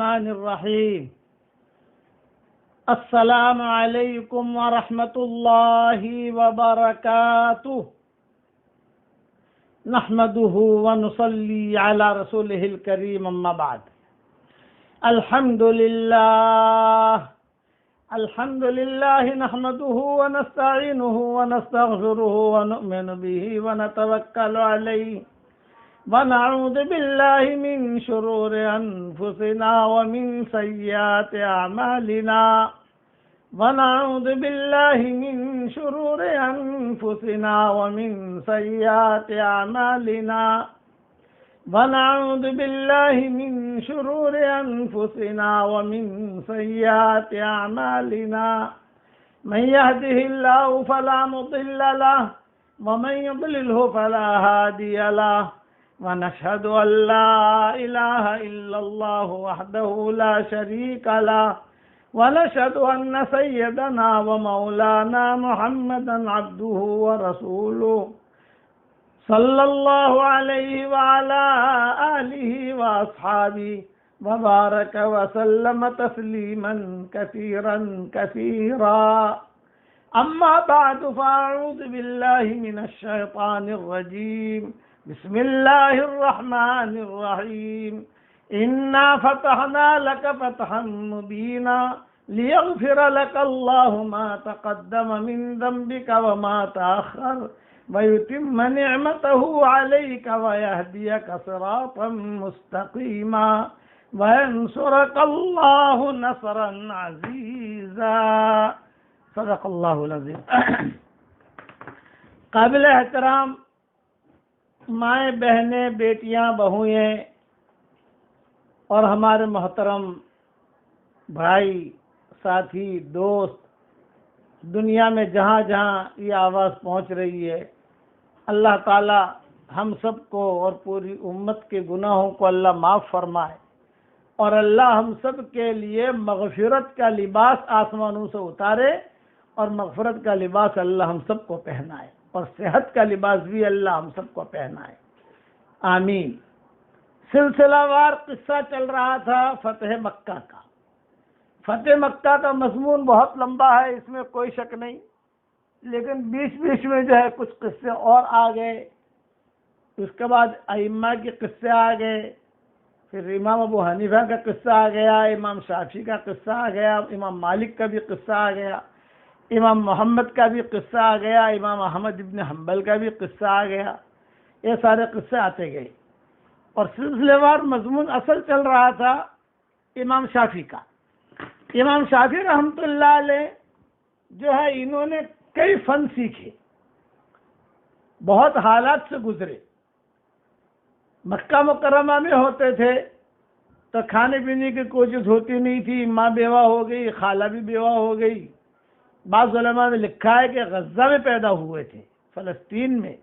الرحمن الرحيم. السلام عليكم ورحمة الله وبركاته. نحمده ونصلي على رسوله الكريم، أما بعد. الحمد لله نحمده ونستعينه ونستغفره ونؤمن به ونتوكل عليه، ونعوذ بالله من شرور أنفسنا ومن سيئات أعمالنا ونعوذ بالله من شرور أنفسنا ومن سيئات أعمالنا ونعوذ بالله من شرور أنفسنا ومن سيئات أعمالنا. من يهده الله فلا مضل له ومن يضلله فلا هادي له، ونشهد أن لا إله إلا الله وحده لا شريك له، ونشهد أن سيدنا ومولانا محمدا عبده ورسوله صلى الله عليه وعلى آله وأصحابه وبارك وسلم تسليما كثيرا كثيرا. أما بعد، فأعوذ بالله من الشيطان الرجيم. بسم الله الرحمن الرحيم. إنا فتحنا لك فتحا مبينا ليغفر لك الله ما تقدم من ذنبك وما تأخر ويتم نعمته عليك ويهديك صراطا مستقيما وينصرك الله نصرا عزيزا. صدق اللہ العظیم. قابل احترام مائیں، بہنیں، بیٹیاں، بہوئیں اور ہمارے محترم بھائی، ساتھی، دوست، دنیا میں جہاں جہاں یہ آواز پہنچ رہی ہے، اللہ تعالی ہم سب کو اور پوری امت کے گناہوں کو اللہ معاف فرمائے، اور اللہ ہم سب کے لیے مغفرت کا لباس آسمانوں سے اتارے، اور مغفرت کا لباس اللہ ہم سب کو پہنائے، اور صحت کا لباس بھی اللہ ہم سب کو پہنائے. آمین. سلسلہ وار قصہ چل رہا تھا فتح مکہ کا. فتح مکہ کا مضمون بہت لمبا ہے، اس میں کوئی شک نہیں، لیکن بیچ میں جو ہے کچھ قصے اور آ گئے. اس کے بعد ائمہ کے قصے آ گئے، پھر امام ابو حنیفہ کا قصہ آ گیا، امام شافعی کا قصہ آ گیا، امام مالک کا بھی قصہ آ گیا، امام محمد کا بھی قصہ آ گیا، امام احمد ابن حنبل کا بھی قصہ آ گیا. یہ سارے قصے آتے گئے، اور سلسلے وار مضمون اصل چل رہا تھا امام شافعی کا. امام شافعی رحمۃ اللہ علیہ جو ہے، انہوں نے کئی فن سیکھے، بہت حالات سے گزرے. مکہ مکرمہ میں ہوتے تھے تو کھانے پینے کی کوشش ہوتی نہیں تھی، ماں بیوہ ہو گئی، خالہ بھی بیوہ ہو گئی. بعض علماء نے لکھا ہے کہ غزہ میں پیدا ہوئے تھے، فلسطین میں،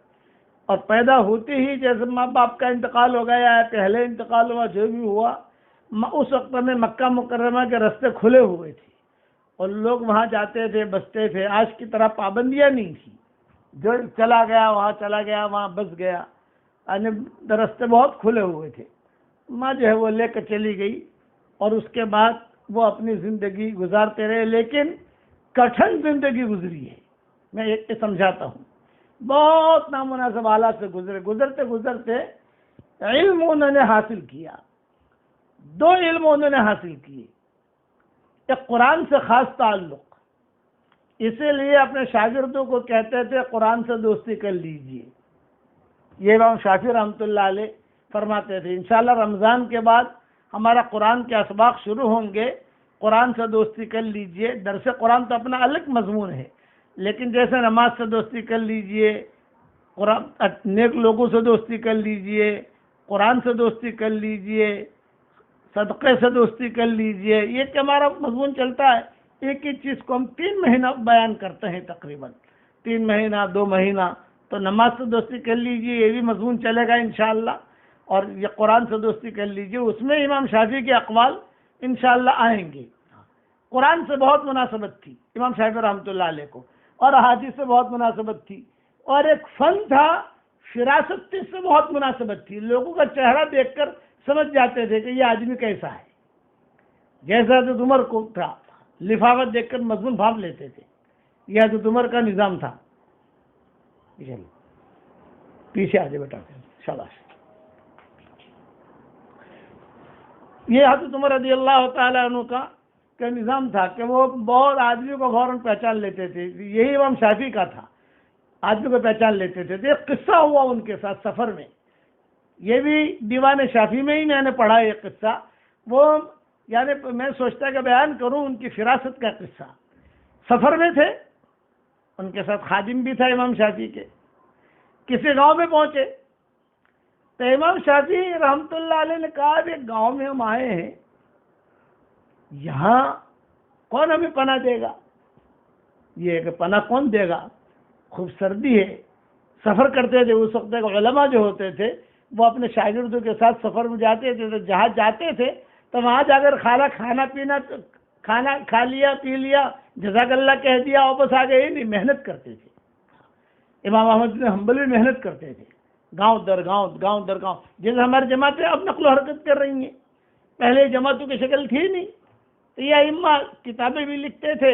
اور پیدا ہوتے ہی جیسے ماں باپ کا انتقال ہو گیا ہے، پہلے انتقال ہوا، جو بھی ہوا، اس وقت میں مکہ مکرمہ کے راستے کھلے ہوئے تھے اور لوگ وہاں جاتے تھے، بستے تھے. آج کی طرح پابندیاں نہیں تھی، جو چلا گیا وہاں چلا گیا، وہاں بس گیا، یعنی راستے بہت کھلے ہوئے تھے. ماں جو ہے وہ لے کر چلی گئی، اور اس کے بعد وہ اپنی زندگی گزارتے رہے، لیکن کٹھن زندگی گزری ہے. میں یہ سمجھاتا ہوں، بہت نامناسب حالات سے گزرتے گزرتے علم انہوں نے حاصل کیا. 2 علم انہوں نے حاصل کیے. ایک قرآن سے خاص تعلق، اسی لیے اپنے شاگردوں کو کہتے تھے قرآن سے دوستی کر لیجئے. یہ امام شافعی رحمۃ اللہ علیہ فرماتے تھے. انشاءاللہ رمضان کے بعد ہمارا قرآن کے اسباق شروع ہوں گے. قرآن سے دوستی کر لیجئے. درس قرآن تو اپنا الگ مضمون ہے، لیکن جیسے نماز سے دوستی کر لیجئے، قرآن نیک لوگوں سے دوستی کر لیجئے، قرآن سے دوستی کر لیجئے، صدقے سے دوستی کر لیجئے. یہ کہ ہمارا مضمون چلتا ہے. ایک ہی چیز کو ہم 3 مہینہ بیان کرتے ہیں، تقریباً 3 مہینہ 2 مہینہ. تو نماز سے دوستی کر لیجئے، یہ بھی مضمون چلے گا انشاءاللہ، اور یہ قرآن سے دوستی کر لیجئے. اس میں امام شافعی کے اقوال انشاءاللہ آئیں گے. قرآن سے بہت مناسبت تھی امام شافعی رحمۃ اللہ علیہ کو، اور احادیث سے بہت مناسبت تھی. اور ایک فن تھا فراست سے بہت مناسبت تھی. لوگوں کا چہرہ دیکھ کر سمجھ جاتے تھے کہ یہ آدمی کیسا ہے. جیسا حضرت عمر کو تھا، لفافت دیکھ کر مضمون بھاپ لیتے تھے، یہ حضرت عمر کا نظام تھا. پیچھے آ جائے بیٹا، شاباش. یہ حضرت عمر رضی اللہ تعالیٰ عنہ کا نظام تھا کہ وہ بہت آدمیوں کو فوراً پہچان لیتے تھے. یہی امام شافعی کا تھا، آدمی کو پہچان لیتے تھے. ایک قصہ ہوا ان کے ساتھ سفر میں، یہ بھی دیوان شافعی میں ہی میں نے پڑھا یہ قصہ. وہ یعنی میں سوچتا کہ بیان کروں ان کی فراست کا قصہ. سفر میں تھے، ان کے ساتھ خادم بھی تھا امام شافعی کے. کسی گاؤں میں پہنچے تو امام شافعی رحمۃ اللہ علیہ نے کہا کہ گاؤں میں ہم آئے ہیں، یہاں کون ہمیں پناہ دے گا؟ یہ کہ پناہ کون دے گا؟ خوب سردی ہے. سفر کرتے تھے اس وقت علماء جو ہوتے تھے وہ اپنے شاگردوں کے ساتھ سفر میں جاتے تھے، تو جہاں جاتے تھے تو وہاں جا کر کھانا کھا لیا، پی لیا، جزاک اللہ کہہ دیا، واپس آ گئے. نہیں، محنت کرتے تھے. امام احمد بن حنبل بھی محنت کرتے تھے، گاؤں در گاؤں در گاؤں. جیسے ہماری جماعتیں اب نقل و حرکت کر رہی ہیں، پہلے جماعتوں کی شکل تھی نہیں. تو یہ ائمہ کتابیں بھی لکھتے تھے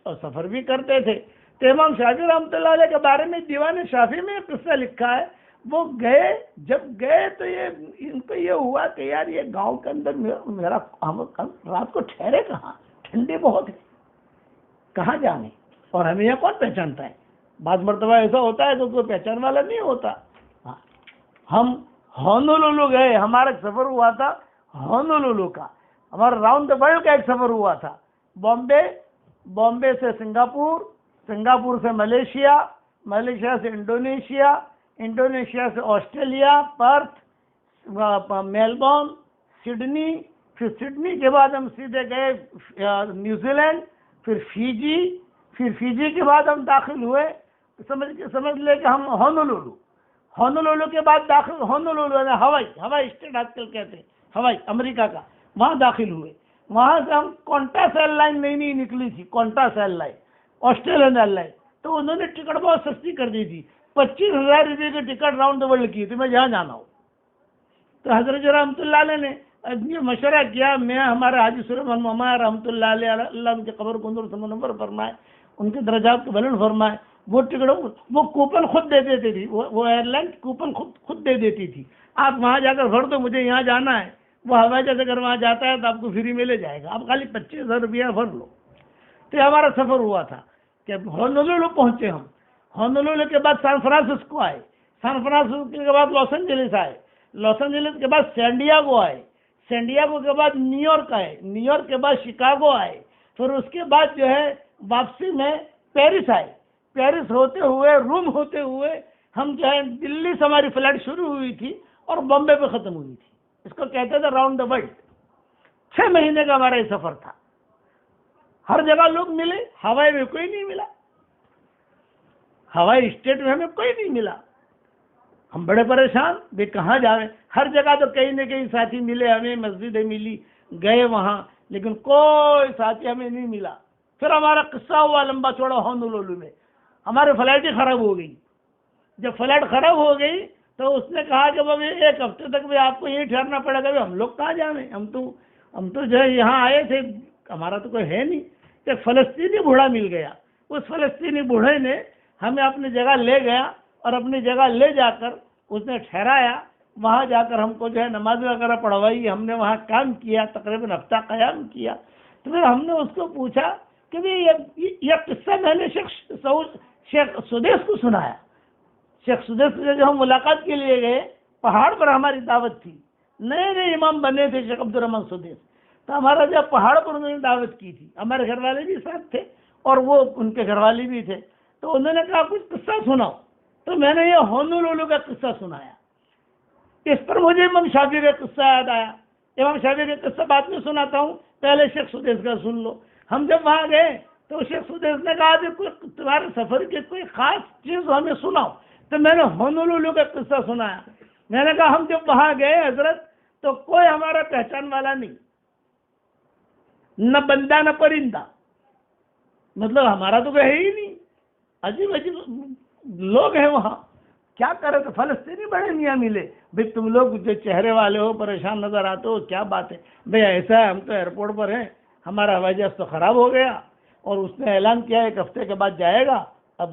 اور سفر بھی کرتے تھے. تو امام شافعی رحمۃ اللہ علیہ کے بارے میں دیوان شافعی میں ایک قصہ لکھا ہے. وہ گئے، جب گئے تو ان کو یہ ہوا کہ یار یہ گاؤں کے اندر میرا رات کو ٹھہرے کہاں، ٹھنڈی بہت ہے، کہاں جانے، اور ہمیں یہ کون پہچانتا ہے. بعض مرتبہ ایسا ہوتا ہے تو کوئی پہچان والا نہیں ہوتا. ہم ہونولولو گئے، ہمارا ایک سفر ہوا تھا ہونولولو کا. ہمارا راؤنڈ دا ورلڈ کا ایک سفر ہوا تھا. بامبے سے سنگاپور سے ملیشیا سے انڈونیشیا سے آسٹریلیا، پرتھ، میلبورن، سڈنی. پھر سڈنی کے بعد ہم سیدھے گئے نیوزی لینڈ، پھر فیجی کے بعد ہم داخل ہوئے. سمجھ لے کہ ہم ہونولولو کے بعد داخل، ہونولولو ہوائی اسٹیٹ آج کل کہتے ہیں، ہوائی امریکہ کا، وہاں داخل ہوئے. وہاں سے ہم کونٹاس ایئر لائن نئی نکلی تھی، Qantas airline, Australian airline. تو انہوں نے ٹکٹ بہت سستی کر دی تھی، 25,000 روپے کی ٹکٹ راؤنڈ دا ورلڈ کی تھی، میں جہاں جانا ہوں. تو حضرت رحمۃ اللہ علیہ نے یہ مشورہ کیا. میں ہمارے حاجی سلیمان ماما رحمۃ اللہ علیہ، اللہ ان کی قبر کو نور سے منور فرمائے، ان کے درجات کو بلند فرمائے. وہ ٹکٹ، وہ کوپن خود دے دیتی تھی، وہ ایئر لائن کوپن خود دے دیتی تھی. آپ وہاں جا کر بھر دو مجھے یہاں جانا ہے. وہ ہوائی جہاز اگر وہاں جاتا ہے تو آپ کو فری میں لے جائے گا، آپ خالی 25,000 روپیہ بھر لو. تو یہ ہمارا سفر ہوا تھا کہ ہونولولو پہنچے. ہم ہونولولو کے بعد سان فرانسسکو آئے، سان فرانسسکو کے بعد لاس اینجلس آئے، لاس اینجلس کے بعد سینڈیاگو آئے، سینڈیاگو کے بعد نیو یارک آئے، نیو یارک کے بعد شکاگو آئے. پھر اس کے بعد جو ہے واپسی میں پیرس آئے. پیرس ہوتے ہوئے، روم ہوتے ہوئے ہم جو ہے دلی سے ہماری فلائٹ شروع ہوئی تھی اور بامبے پہ ختم ہوئی تھی. اس کو کہتے تھے راؤنڈ دا ورلڈ. 6 مہینے کا ہمارا یہ سفر تھا. ہر جگہ لوگ ملے، ہوائی میں کوئی نہیں ملا، ہوائی اسٹیٹ میں ہمیں کوئی نہیں ملا. ہم بڑے پریشان بھی کہاں جائیں. ہر جگہ تو کہیں نہ کہیں ساتھی ملے، ہمیں مسجدیں ملی، گئے وہاں، لیکن کوئی ساتھی ہمیں نہیں ملا. پھر ہمارا قصہ ہوا لمبا چوڑا ہونولولو میں. ہماری فلائٹ ہی خراب ہو گئی. جب فلائٹ خراب ہو گئی تو اس نے کہا کہ بھائی 1 ہفتے تک بھی آپ کو یہیں ٹھہرنا پڑے گا. ہم لوگ کہاں جائیں، ہم تو جو ہے یہاں آئے تھے، ہمارا تو کوئی ہے نہیں. ایک فلسطینی بوڑھا مل گیا. اس فلسطینی بوڑھے نے ہمیں اپنی جگہ لے گیا اور اپنی جگہ لے جا کر اس نے ٹھہرایا. وہاں جا کر ہم کو جو ہے نماز وغیرہ پڑھوائی. ہم نے وہاں کام کیا، تقریباً ہفتہ قیام کیا. تو پھر ہم نے اس کو پوچھا کہ یہ قصہ میں نے شیخ سدیس کو سنایا. شیخ سدیس سے جو ہم ملاقات کے لیے گئے، پہاڑ پر ہماری دعوت تھی، نئے امام بنے تھے شیخ عبدالرحمن سدیس. تو ہمارا جب پہاڑ پر انہوں نے دعوت کی تھی، ہمارے گھر والے بھی ساتھ تھے اور وہ ان کے گھر والے بھی تھے. تو انہوں نے کہا کچھ قصہ سناؤ. تو میں نے یہ ہونولولو کا قصہ سنایا. اس پر مجھے امام شافعی کا قصہ یاد آیا. امام شافعی کا قصہ بعد میں سناتا ہوں، پہلے شیخ سدیس کا سن لو. ہم جب وہاں گئے تو شیخ سدیس نے کہا کہ کوئی تمہارے سفر کی کوئی خاص چیز ہمیں سناؤ. تو میں نے ہونولولو کا قصہ سنایا. میں نے کہا ہم جب وہاں گئے حضرت تو کوئی ہمارا پہچان والا نہیں، نہ بندہ نہ پرندہ، مطلب ہمارا تو کوئی ہے ہی نہیں. عجیب عجیب لوگ ہیں وہاں. کیا کرے تو فلسطینی بڑے میاں ملے، بھائی تم لوگ جو چہرے والے ہو، پریشان نظر آتے ہو، کیا بات ہے؟ بھائی ایسا ہے، ہم تو ایئرپورٹ پر ہیں، ہمارا ہوائی جہاز تو خراب ہو گیا اور اس نے اعلان کیا ایک ہفتے کے بعد جائے گا، اب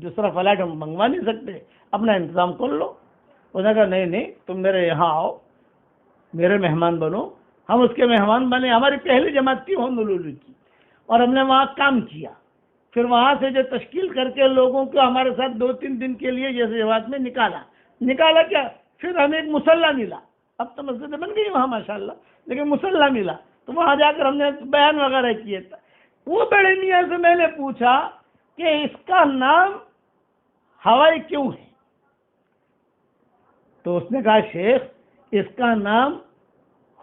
دوسرا فلائٹ ہم منگوا نہیں سکتے، اپنا انتظام کر لو۔ انہوں نے کہا نہیں نہیں، تم میرے یہاں آؤ، میرے مہمان بنو۔ ہم اس کے مہمان بنے، ہماری پہلی جماعت تھی ہونولولو کی، اور ہم نے وہاں کام کیا۔ پھر وہاں سے جو تشکیل کر کے لوگوں کو ہمارے ساتھ 2-3 دن کے لیے جیسے جماعت میں نکالا کیا، پھر ہمیں ایک مسلح ملا، اب تو مسجد بن گئی وہاں ماشاءاللہ، لیکن مسلح ملا تو وہاں جا کر ہم نے بیان وغیرہ کیے تھا۔ وہ بڑے میاں سے میں نے پوچھا کہ اس کا نام ہوائی کیوں ہے؟ تو اس نے کہا شیخ اس کا نام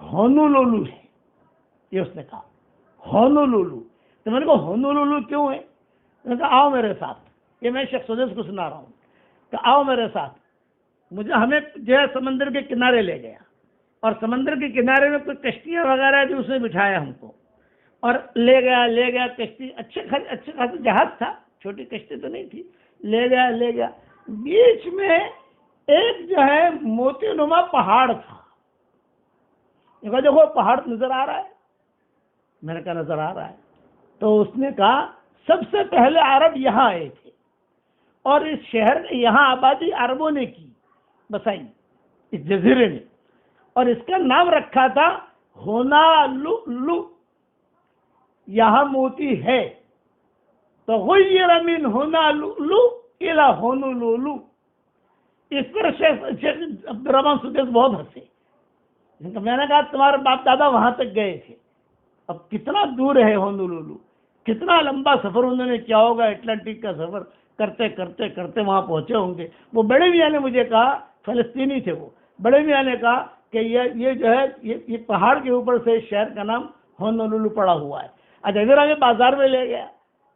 ہونولولو ہے، یہ اس نے کہا ہونولولو۔ تو میں نے کہا ہونولولو کیوں ہے؟ میں نے کہا آؤ میرے ساتھ، یہ میں شیخ سدیس کو سنا رہا ہوں کہ آؤ میرے ساتھ۔ ہمیں جو ہے سمندر کے کنارے لے گیا، اور سمندر کے کنارے میں کوئی کشتیاں وغیرہ جو اس نے بٹھایا ہم کو، اور لے گیا کشتی، اچھے خاصے جہاز تھا، چھوٹی کشتی تو نہیں تھی، لے گیا بیچ میں ایک جو ہے موتی نما پہاڑ تھا۔ دیکھو پہاڑ نظر آ رہا ہے؟ میں نے کہا نظر آ رہا ہے۔ تو اس نے کہا سب سے پہلے عرب یہاں آئے تھے، اور اس شہر یہاں آبادی عربوں نے کی، بسائی اس جزیرے میں، اور اس کا نام رکھا تھا ہونالولو، یہاں موتی ہے، تو غیر من ہونالولو الی ہونولولو۔ اس پر شیخ عبدالرحمن سدیس بہت ہنسے۔ میں نے کہا تمہارے باپ دادا وہاں تک گئے تھے، اب کتنا دور ہے ہونولولو، کتنا لمبا سفر انہوں نے کیا ہوگا، اٹلانٹک کا سفر کرتے کرتے کرتے وہاں پہنچے ہوں گے۔ وہ بڑے میاں نے مجھے کہا، فلسطینی تھے وہ، بڑے میاں نے کہا کہ یہ جو ہے یہ پہاڑ کے اوپر سے شہر کا نام ہونولولو پڑا ہوا ہے۔ اچھا ادھر ہمیں بازار میں لے گیا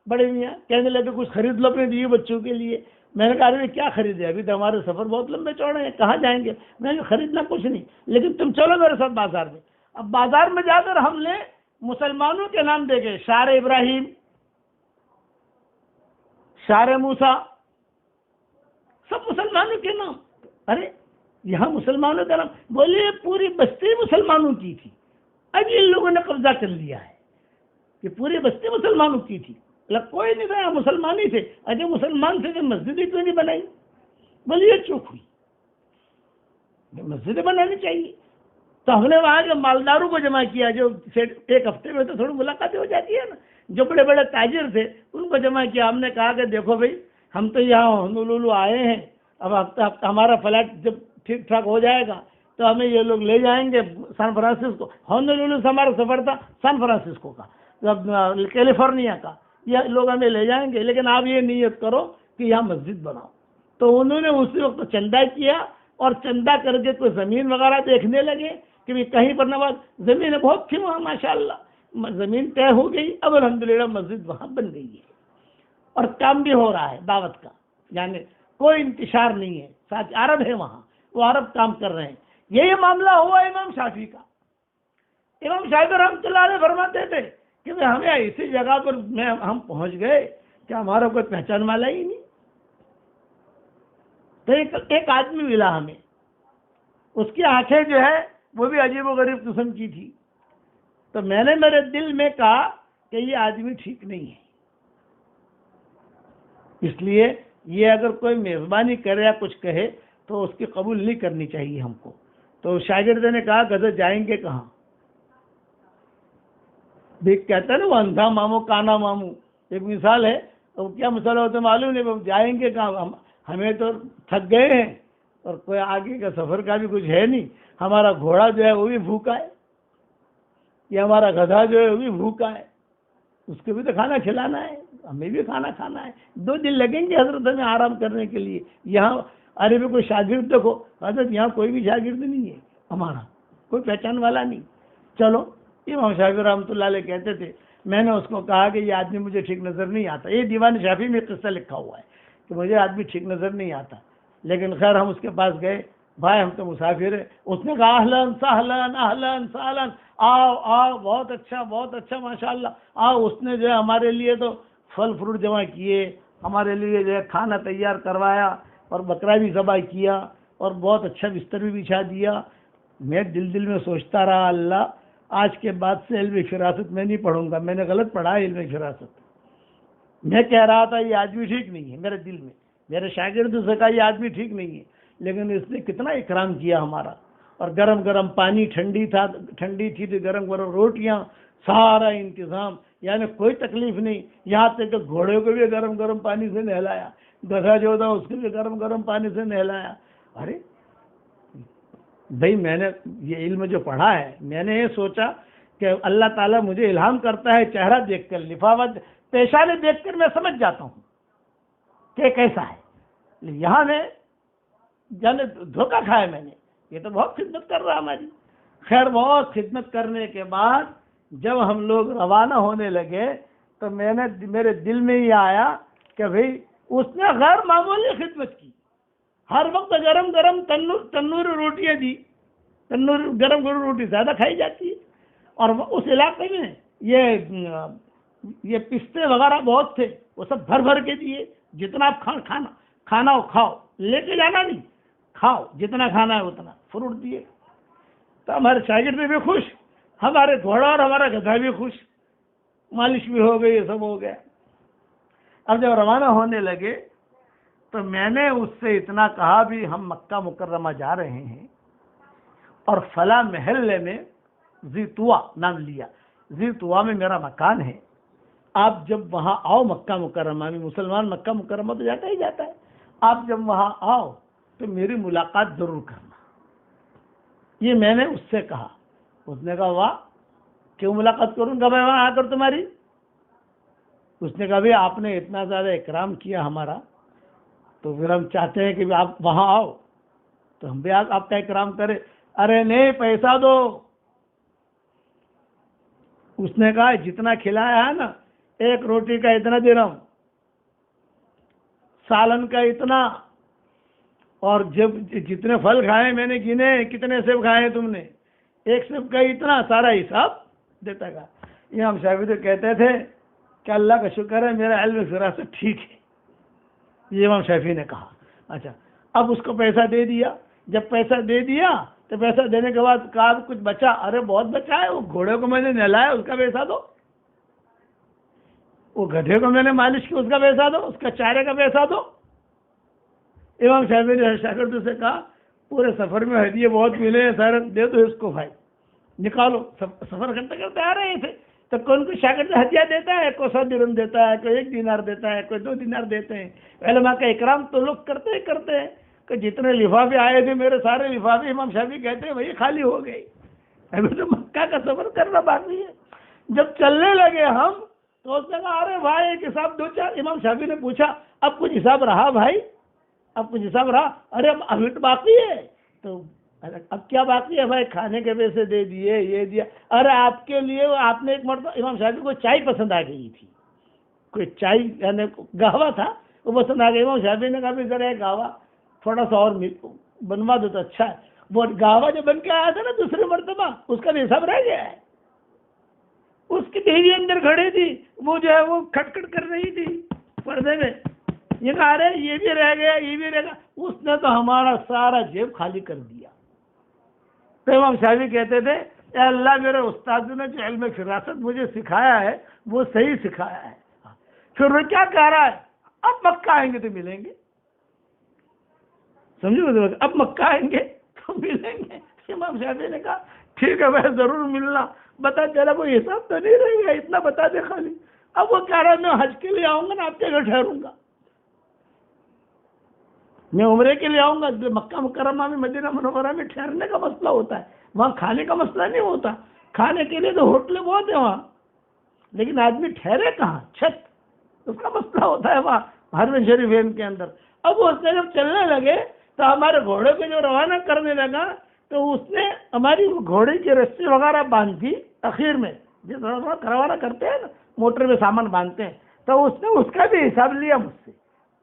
بڑے میاں، کہنے لگے کچھ خرید لو اپنے دیے بچوں کے لیے۔ میں نے کہا ارے کیا خریدے، ابھی تو ہمارے سفر بہت لمبے چوڑے ہیں، کہاں جائیں گے؟ میں نے خریدنا کچھ نہیں، لیکن تم چلو میرے ساتھ بازار میں۔ اب بازار میں جا کر ہم نے مسلمانوں کے نام دیکھے، شار ابراہیم، شار موسیٰ، سب مسلمانوں کے نام۔ ارے یہاں مسلمانوں کا نام، بولے پوری بستی مسلمانوں کی تھی، اب ان لوگوں نے قبضہ کر لیا ہے کہ پوری بستی مسلمانوں کی تھی، کوئی نہیں تھا، مسلمان ہی تھے۔ اچھا مسلمان تھے تو مسجد ہی کیوں نہیں بنائی؟ بولے یہ چوک ہوئی، مسجدیں بنانی چاہیے۔ تو ہم نے وہاں کے مالداروں کو جمع کیا، جو ایک ہفتے میں تو تھوڑی ملاقاتیں ہو جاتی ہے نا، جو بڑے بڑے تاجر تھے ان کو جمع کیا۔ ہم نے کہا کہ دیکھو بھائی ہم تو یہاں ہونولولو آئے ہیں، اب ہمارا فلائٹ جب ٹھیک ٹھاک ہو جائے گا تو ہمیں یہ لوگ لے جائیں گے سان فرانسسکو۔ ہونولولو سے ہمارا سفر تھا سان فرانسسکو کا، کیلیفورنیا کا، یہ لوگ ہمیں لے جائیں گے، لیکن آپ یہ نیت کرو کہ یہاں مسجد بناؤ۔ تو انہوں نے اسی وقت چندہ کیا، اور چندہ کر کے کوئی زمین وغیرہ دیکھنے لگے کہ کہیں پر نواز زمین بہت تھی وہاں ماشاءاللہ، زمین طے ہو گئی، اب الحمدللہ مسجد وہاں بن گئی ہے، اور کام بھی ہو رہا ہے دعوت کا، یعنی کوئی انتشار نہیں ہے، ساتھ عرب ہے وہاں، وہ عرب کام کر رہے ہیں۔ یہی معاملہ ہوا امام شافعی کا۔ امام شافعی رحمۃ اللہ علیہ فرماتے تھے کہ ہمیں ایسی جگہ پر ہم پہنچ گئے کہ ہمارا کوئی پہچان والا ہی نہیں۔ تو ایک آدمی ملا ہمیں، اس کی آنکھیں جو ہے وہ بھی عجیب و غریب قسم کی تھی، تو میں نے میرے دل میں کہا کہ یہ آدمی ٹھیک نہیں ہے، اس لیے یہ اگر کوئی میزبانی کرے یا کچھ کہے تو اس کی قبول نہیں کرنی چاہیے ہم کو۔ تو شاگرد نے کہا گزر جائیں گے کہاں؟ دیکھ کہتا ہے نا وہ اندھا ماموں کانا ماموں، ایک مثال ہے، تو کیا مثال ہوتا معلوم نہیں، جائیں گے کہاں؟ ہمیں تو تھک گئے ہیں، اور کوئی آگے کا سفر کا بھی کچھ ہے نہیں، ہمارا گھوڑا جو ہے وہ بھی بھوکا ہے، یہ ہمارا گدھا جو ہے وہ بھی بھوکا ہے، اس کو بھی تو کھانا کھلانا ہے، ہمیں بھی کھانا کھانا ہے، 2 دن لگیں گے حضرت ہمیں آرام کرنے کے لیے یہاں۔ ارے بھی کوئی شاگرد دیکھو حضرت، یہاں کوئی بھی شاگرد نہیں ہے ہمارا، کوئی پہچان والا نہیں۔ چلو امام شافعی رحمۃ اللہ علیہ کہتے تھے، میں نے اس کو کہا کہ یہ آدمی مجھے ٹھیک نظر نہیں آتا، یہ دیوان شافعی میں قصہ لکھا ہوا ہے کہ مجھے آدمی ٹھیک نظر نہیں آتا، لیکن خیر ہم اس کے پاس گئے، بھائی ہم تو مسافر ہیں۔ اس نے کہا اہلاً سہلاً اہلاً سہلاً، آؤ آؤ، بہت اچھا ماشاءاللہ، آؤ۔ اس نے جو ہے ہمارے لیے تو پھل فروٹ جمع کیے، ہمارے لیے جو ہے کھانا تیار کروایا، اور بکرا بھی ذبح کیا اور بہت اچھا بستر بھی بچھا دیا. میں دل میں سوچتا رہا اللہ آج کے بعد سے علم فراست میں نہیں پڑھوں گا. میں نے غلط پڑھا ہے علم فراست. میں کہہ رہا تھا یہ آدمی ٹھیک نہیں ہے. میرے دل میں میرے شاگردوں سے کہا یہ آدمی ٹھیک نہیں ہے، لیکن اس نے کتنا اکرام کیا ہمارا. اور گرم گرم پانی، ٹھنڈی تھی تو گرم گرم روٹیاں، سارا انتظام، یعنی کوئی تکلیف نہیں. یہاں تک کہ گھوڑے کو بھی گرم گرم پانی سے نہلایا، گدھا جو تھا اس کو بھی گرم گرم پانی سے نہلایا. ارے بھائی میں نے یہ علم جو پڑھا ہے، میں نے یہ سوچا کہ اللہ تعالیٰ مجھے الہام کرتا ہے چہرہ دیکھ کر، لفافت پیشانے دیکھ کر میں سمجھ جاتا ہوں کہ کیسا ہے. یہاں میں جانے دھوکہ کھایا میں نے. یہ تو بہت خدمت کر رہا ہماری. خیر بہت خدمت کرنے کے بعد جب ہم لوگ روانہ ہونے لگے تو میرے دل میں یہ آیا کہ بھئی اس نے غیر معمولی خدمت کی. ہر وقت گرم گرم تندور روٹیاں دی. تندور گرم گرم روٹی زیادہ کھائی جاتی ہے. اور اس علاقے میں یہ پستے وغیرہ بہت تھے، وہ سب بھر بھر کے دیے. جتنا آپ کھانا ہو کھاؤ، لے کے جانا نہیں، کھاؤ جتنا کھانا ہے اتنا. فروٹ دیے. تو ہمارے شاگرد بھی خوش، ہمارے گھوڑا اور ہمارا گدھا بھی خوش. مالش بھی ہو گئی، یہ سب ہو گیا. اب جب روانہ ہونے لگے تو میں نے اس سے اتنا کہا بھی ہم مکہ مکرمہ جا رہے ہیں اور فلاں محلے میں ذی طوا نام لیا. ذی طوا میں میرا مکان ہے. آپ جب وہاں آؤ مکہ مکرمہ میں، مسلمان مکہ مکرمہ تو جاتا ہی جاتا ہے، آپ جب وہاں آؤ تو میری ملاقات ضرور کرنا. یہ میں نے اس سے کہا. اس نے کہا واہ کیوں ملاقات کروں گا میں وہاں آ کر تمہاری. اس نے کہا بھی آپ نے اتنا زیادہ اکرام کیا ہمارا، تو پھر ہم چاہتے ہیں کہ آپ وہاں آؤ تو ہم بھی آپ کا اکرام کریں. ارے نہیں پیسہ دو. اس نے کہا جتنا کھلایا ہے نا، ایک روٹی کا اتنا درہم، سالن کا اتنا، اور جب جتنے پھل کھائے میں نے گنے، کتنے سیب کھائے تم نے، ایک سیب کا اتنا، سارا حساب دیتا گا. امام شافعی تو کہتے تھے کہ اللہ کا شکر ہے میرا علم فراست ٹھیک ہے. یہ امام شافعی نے کہا. اچھا اب اس کو پیسہ دے دیا. جب پیسہ دے دیا تو پیسہ دینے کے بعد کہا کچھ بچا. ارے بہت بچا ہے، وہ گھوڑے کو میں نے نہلایا اس کا پیسہ دو، وہ گدھے کو میں نے مالش کی اس کا پیسہ دو، اس کا چارے کا پیسہ دو. امام شافعی نے شاگردوں سے کہا پورے سفر میں ہدیے بہت ملے ہیں سر، دے دو اس کو بھائی، نکالو. سفر کرتے کرتے آ رہے تھے تو کون کو شاگرد ہدیہ دیتا ہے، کوئی 100 درہم دیتا ہے، کوئی 1 دینار دیتا ہے، کوئی 2 دینار دیتے ہیں. علماء کا اکرام تو لوگ کرتے ہیں کہ جتنے لفافے آئے تھے میرے سارے لفافے امام شافعی کہتے ہیں وہی خالی ہو گئے. ابھی تو مکہ کا سفر کرنا باقی ہے. جب چلنے لگے ہم تو اس نے کہا ارے بھائی ایک حساب 2-4. امام شافعی نے پوچھا اب کچھ حساب رہا بھائی، اب کچھ حساب رہا؟ ارے ابھی تو باقی ہے. تو اب کیا باقی ہے بھائی؟ کھانے کے پیسے دے دیے، یہ دیا. ارے آپ کے لیے آپ نے ایک مرتبہ، امام شافعی کو چائے پسند آ گئی تھی، کوئی چائے یعنی گہوا تھا وہ پسند آ گئی. امام شافعی نے کہا بھی ذرا گہوا تھوڑا سا اور بنوا دو تو اچھا ہے. وہ گہوا جو بن کے آیا تھا نا دوسری مرتبہ، اس کا بھی حساب رہ گیا ہے. اس کی بیوی اندر کھڑی تھی، وہ جو ہے وہ کھٹکھٹ کر رہی تھی پردے میں. یہ کہا رہے یہ بھی رہ گیا، یہ بھی رہ گیا. اس نے تو ہمارا سارا جیب خالی کر دیا. تو امام شافعی کہتے تھے اے اللہ میرے استاد نے جو علم فراست مجھے سکھایا ہے وہ صحیح سکھایا ہے. پھر وہ کیا کہہ رہا ہے؟ اب مکہ آئیں گے تو ملیں گے. سمجھو اب مکہ آئیں گے تو ملیں گے. امام شافعی نے کہا ٹھیک ہے بھائی ضرور ملنا. بتا چلا کوئی حساب تو نہیں رہے گا، اتنا بتا دے خالی. اب وہ کہہ رہا میں حج کے لیے آؤں گا نا آپ کے گھر ٹھہروں گا، میں عمرے کے لیے آؤں گا. مکہ مکرمہ میں مدینہ منورہ میں ٹھہرنے کا مسئلہ ہوتا ہے، وہاں کھانے کا مسئلہ نہیں ہوتا. کھانے کے لیے تو ہوٹلیں بہت ہیں وہاں، لیکن آدمی ٹھہرے کہاں؟ چھت، اس کا مسئلہ ہوتا ہے وہاں حرم شریفین کے اندر. اب وہ جب چلنے لگے تو ہمارے گھوڑے کو جو روانہ کرنے لگا تو اس نے ہماری گھوڑے کی رسی وغیرہ باندھ دی. اخیر میں جس روانہ کرتے ہیں نا موٹر میں سامان باندھتے ہیں، تو اس نے اس کا بھی حساب لیا مجھ سے.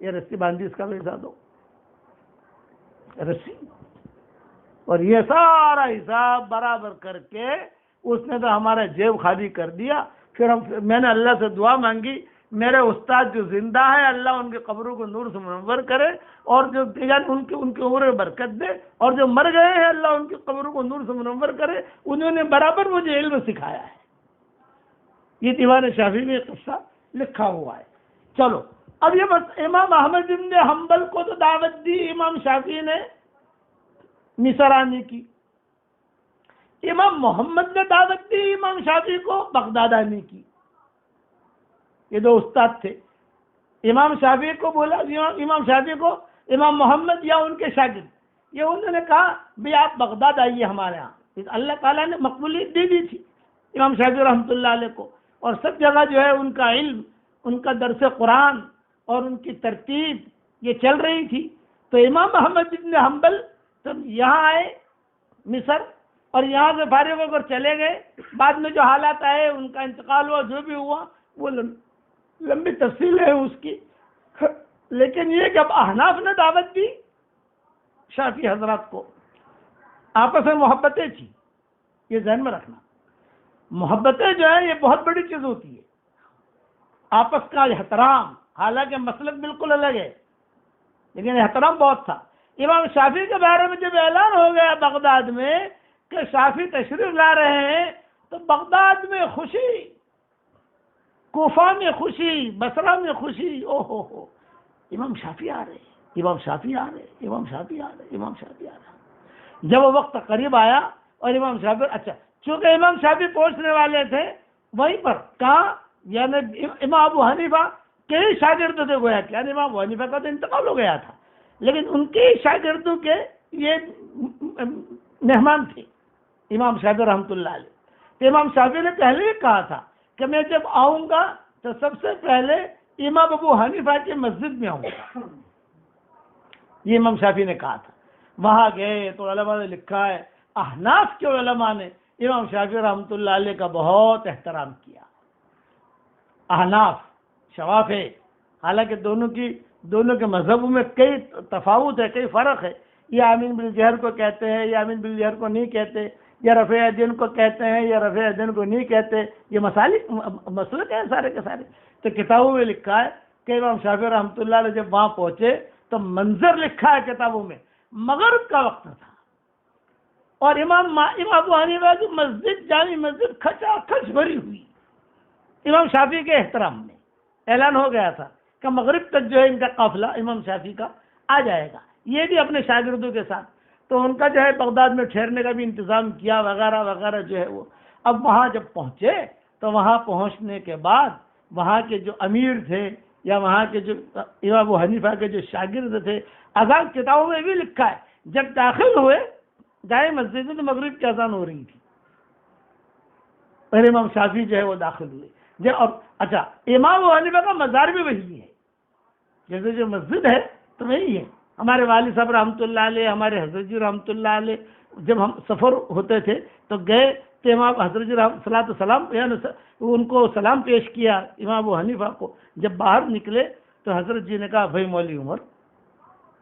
یہ رسی باندھی، اس کا بھی حساب دو رسی. اور یہ سارا حساب برابر کر کے اس نے تو ہمارا جیب خالی کر دیا. پھر میں نے اللہ سے دعا مانگی میرے استاد جو زندہ ہے اللہ ان کے قبروں کو نور سے منور کرے، اور جو یعنی ان کی عمر میں برکت دے، اور جو مر گئے ہیں اللہ ان کی قبروں کو نور سے منور کرے، انہوں نے برابر مجھے علم سکھایا ہے۔ یہ دیوان شافعی میں قصہ لکھا ہوا ہے۔ چلو اب یہ بس امام احمد بن حنبل کو تو دعوت دی امام شافعی نے مصر آنے کی، امام محمد نے دعوت دی امام شافعی کو بغداد آنے کی۔ یہ دو استاد تھے، امام شافعی کو بولا، امام شافعی کو امام محمد یا ان کے شاگرد، یہ انہوں نے کہا بھی آپ بغداد آئیے ہمارے ہاں۔ اللہ تعالیٰ نے مقبولیت دے دی تھی امام شافعی رحمۃ اللہ علیہ کو، اور سب جگہ جو ہے ان کا علم، ان کا درس قرآن اور ان کی ترتیب یہ چل رہی تھی۔ تو امام محمد بن حنبل تم یہاں آئے مصر، اور یہاں سے فارغ ہو کر چلے گئے۔ بعد میں جو حالات آئے، ان کا انتقال ہوا، جو بھی ہوا وہ لمبی تفصیل ہے اس کی، لیکن یہ کہ اب احناف نے دعوت دی شافعی حضرات کو، آپس میں محبتیں تھی، یہ ذہن میں رکھنا۔ محبتیں جو ہے یہ بہت بڑی چیز ہوتی ہے، آپس کا احترام، حالانکہ مسلک بالکل الگ ہے لیکن احترام بہت تھا۔ امام شافعی کے بارے میں جب اعلان ہو گیا بغداد میں کہ شافعی تشریف لا رہے ہیں، تو بغداد میں خوشی، کوفہ میں خوشی، بصرہ میں خوشی، او ہو امام شافعی آ رہے، امام شافعی آ رہے، امام شافعی آ رہے، امام شافعی آ رہے۔ جب وہ وقت قریب آیا اور امام شافعی، اچھا چونکہ امام شافعی پہنچنے والے تھے وہیں پر کہاں، یعنی امام ابو حنیفہ کے ہی شاگرد تھے گویا کہ، یعنی امام ابو حنیفہ کا تو انتقال ہو گیا تھا لیکن ان کے شاگردوں کے یہ مہمان تھے امام شافعی رحمۃ اللہ علیہ۔ تو امام شافعی نے پہلے ہی کہا تھا کہ میں جب آؤں گا تو سب سے پہلے امام ابو حنیفہ کی مسجد میں آؤں گا، یہ امام شافعی نے کہا تھا۔ وہاں گئے تو علماء نے لکھا ہے احناف کے علماء نے امام شافعی رحمۃ اللہ علیہ کا بہت احترام کیا۔ احناف شوافع، حالانکہ دونوں کے مذہبوں میں کئی تفاوت ہے، کئی فرق ہے، یہ آمین بالجہر کو کہتے ہیں، یہ آمین بالجہر کو نہیں کہتے، یا رفع دین کو کہتے ہیں، یا رفع دین کو نہیں کہتے، یہ مسلک ہیں سارے کے سارے۔ تو کتابوں میں لکھا ہے کہ امام شافعی رحمۃ اللہ علیہ جب وہاں پہنچے تو منظر لکھا ہے کتابوں میں، مغرب کا وقت تھا اور امام ابو حنیفہ کی مسجد، جامع مسجد کھچا کھچ بھری ہوئی۔ امام شافعی کے احترام میں اعلان ہو گیا تھا کہ مغرب تک جو ہے ان کا قافلہ امام شافعی کا آ جائے گا، یہ بھی اپنے شاگردوں کے ساتھ۔ تو ان کا جو ہے بغداد میں ٹھہرنے کا بھی انتظام کیا وغیرہ وغیرہ جو ہے وہ۔ اب وہاں جب پہنچے تو وہاں پہنچنے کے بعد وہاں کے جو امیر تھے یا وہاں کے جو امام ابو حنیفہ کے جو شاگرد تھے، اذان کتابوں میں بھی لکھا ہے جب داخل ہوئے جائے مسجد میں تو مغرب کی اذان ہو رہی تھی، پہلے امام شافعی جو ہے وہ داخل ہوئے۔ اچھا امام ابو حنیفہ کا مزار بھی وہی ہے، جیسے جو مسجد ہے تو وہی ہے۔ ہمارے والد صاحب رحمۃ اللہ علیہ، ہمارے حضرت جی رحمۃ اللہ علیہ جب ہم سفر ہوتے تھے تو گئے تو امام حضرت جی صلاۃ السلام یعنی ان کو سلام پیش کیا امام ابو حنیفہ کو۔ جب باہر نکلے تو حضرت جی نے کہا بھائی مولوی عمر،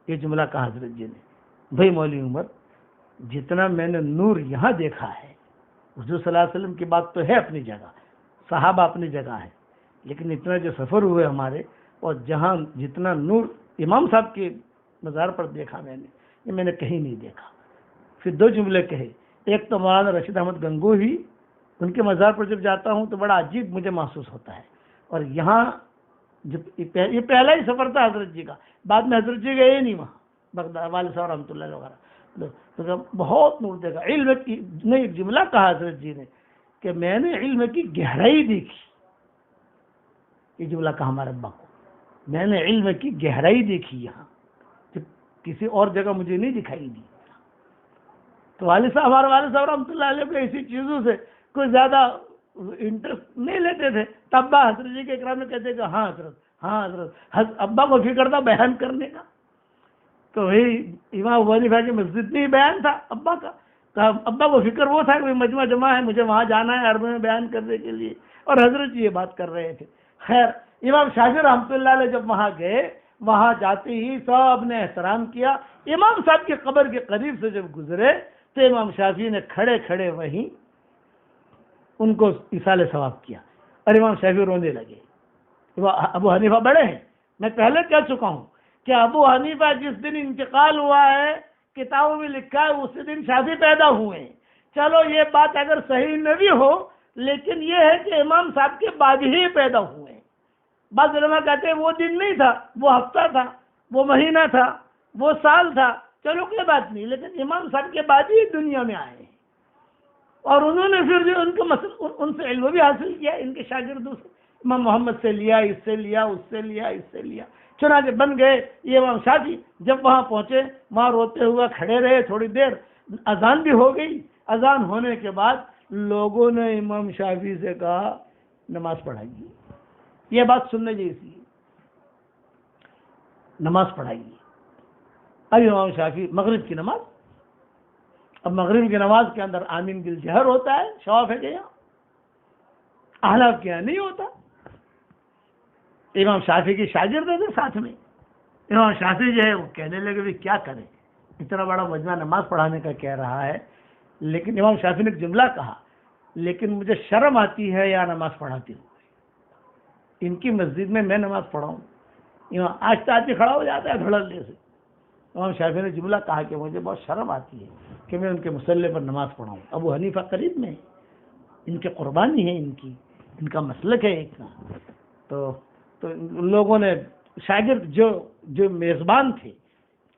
یہ جملہ کہا حضرت جی نے، بھائی مولوی عمر جتنا میں نے نور یہاں دیکھا ہے، حضور صلی اللہ علیہ وسلم کی بات تو ہے اپنی جگہ، صحابہ اپنی جگہ ہے، لیکن اتنا جو سفر ہوئے ہمارے اور جہاں جتنا نور امام صاحب کے مزار پر دیکھا میں نے، یہ میں نے کہیں نہیں دیکھا۔ پھر دو جملے کہے، ایک تو مولانا رشید احمد گنگوہی، ان کے مزار پر جب جاتا ہوں تو بڑا عجیب مجھے محسوس ہوتا ہے، اور یہاں جب یہ پہلا ہی سفر تھا حضرت جی کا، بعد میں حضرت جی گئے نہیں وہاں بغداد، والد صاحب رحمۃ اللہ وغیرہ، تو بہت نور دیکھا۔ علم کی نے ایک جملہ کہا حضرت جی نے کہ میں نے علم کی گہرائی دیکھی، یہ جملہ کہا ہمارے ابا کو، میں نے علم کی گہرائی دیکھی یہاں، کسی اور جگہ مجھے نہیں دکھائی دی۔ تو ہمارے والد صاحب رحمۃ اللہ علیہ کو ایسی چیزوں سے کوئی زیادہ انٹرسٹ نہیں لیتے تھے، تب حضرت جی کے اکرام میں کہتے کہ ہاں حضرت، ہاں حضرت، ابا کو فکر تھا بیان کرنے کا، تو وہی امام ابو حنیفہ کی مسجد میں ہی بیان تھا ابا کا، ابا کو فکر وہ تھا کہ مجمع جمع ہے، مجھے وہاں جانا ہے عربی میں بیان کرنے کے لیے، اور حضرت جی یہ بات کر رہے تھے۔ خیر امام شافعی رحمۃ اللہ علیہ جب وہاں گئے، وہاں جاتے ہی سب نے احترام کیا۔ امام صاحب کی قبر کے قریب سے جب گزرے تو امام شافعی نے کھڑے کھڑے وہیں ان کو ایصال ثواب کیا، اور امام شافعی رونے لگے ابو حنیفہ بڑے ہیں، میں پہلے کہہ چکا ہوں کہ ابو حنیفہ جس دن انتقال ہوا ہے کتابوں میں لکھا ہے اسی دن شافعی پیدا ہوئے ہیں۔ چلو یہ بات اگر صحیح نہ بھی ہو لیکن یہ ہے کہ امام صاحب کے بعد ہی پیدا ہوئے ہیں۔ بعض علماء کہتے ہیں وہ دن نہیں تھا، وہ ہفتہ تھا، وہ مہینہ تھا، وہ سال تھا، چلو کوئی بات نہیں، لیکن امام صاحب کے بعد ہی دنیا میں آئے ہیں۔ اور انہوں نے پھر جو ان سے علم بھی حاصل کیا، ان کے شاگردوں سے، امام محمد سے لیا، اس سے لیا، اس سے لیا، اس سے لیا، چنانچہ بن گئے یہ امام شافعی۔ جب وہاں پہنچے وہاں روتے ہوئے کھڑے رہے تھوڑی دیر، اذان بھی ہو گئی۔ اذان ہونے کے بعد لوگوں نے امام شافعی سے کہا نماز پڑھائیے، یہ بات سننے جیسی ہے، نماز پڑھائیے۔ اب امام شافعی مغرب کی نماز، اب مغرب کی نماز کے اندر آمین بالجہر ہوتا ہے، شواف ہے کہ یہاں احناف کے یہاں نہیں ہوتا۔ امام شافعی کی شاگرد تھے ساتھ میں، امام شافعی جو ہے وہ کہنے لگے بھی کیا کریں، اتنا بڑا مجمع نماز پڑھانے کا کہہ رہا ہے، لیکن امام شافعی نے ایک جملہ کہا، لیکن مجھے شرم آتی ہے یا نماز پڑھاتے ہوئے، ان کی مسجد میں نماز پڑھاؤں۔ امام آج آدمی کھڑا ہو جاتا ہے دھڑلے سے۔ امام شافعی نے جملہ کہا کہ مجھے بہت شرم آتی ہے کہ میں ان کے مصلی پر نماز پڑھاؤں۔ ابو حنیفہ قریب میں ان کے قربانی ہے، ان کا مسلک ہے ایک کا۔ تو لوگوں نے شاگرد جو میزبان تھے،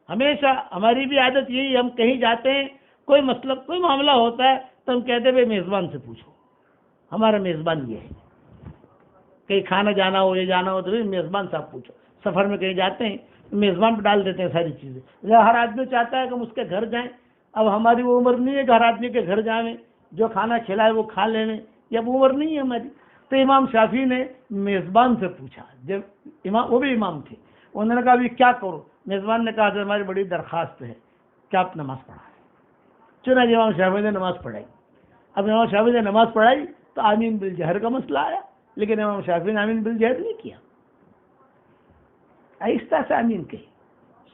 ہمیشہ ہماری بھی عادت یہی، ہم کہیں جاتے ہیں کوئی مطلب کوئی معاملہ ہوتا ہے تو ہم کہتے ہیں بھائی میزبان سے پوچھو، ہمارا میزبان یہ ہے، کہیں کھانا جانا ہو یا جانا ہو تو میزبان صاحب پوچھو۔ سفر میں کہیں جاتے ہیں میزبان پہ ڈال دیتے ہیں ساری چیزیں، ہر آدمی چاہتا ہے کہ ہم اس کے گھر جائیں۔ اب ہماری وہ عمر نہیں ہے کہ ہر آدمی کے گھر جائیں، جو کھانا کھلائے وہ کھا لیں، یہ اب عمر نہیں ہے ہماری۔ تو امام شافعی نے میزبان سے پوچھا، جب وہ بھی امام تھے، انہوں نے کہا ابھی کیا کرو؟ میزبان نے کہا کہ ہماری بڑی درخواست ہے کہ آپ نماز پڑھائیں۔ چنانچہ امام شافعی نے نماز پڑھائی۔ اب امام شافعی نے نماز پڑھائی تو آمین بالجہر کا مسئلہ آیا، لیکن امام شافعی نے آمین بالجہر نہیں کیا، آہستہ سے آمین کہی،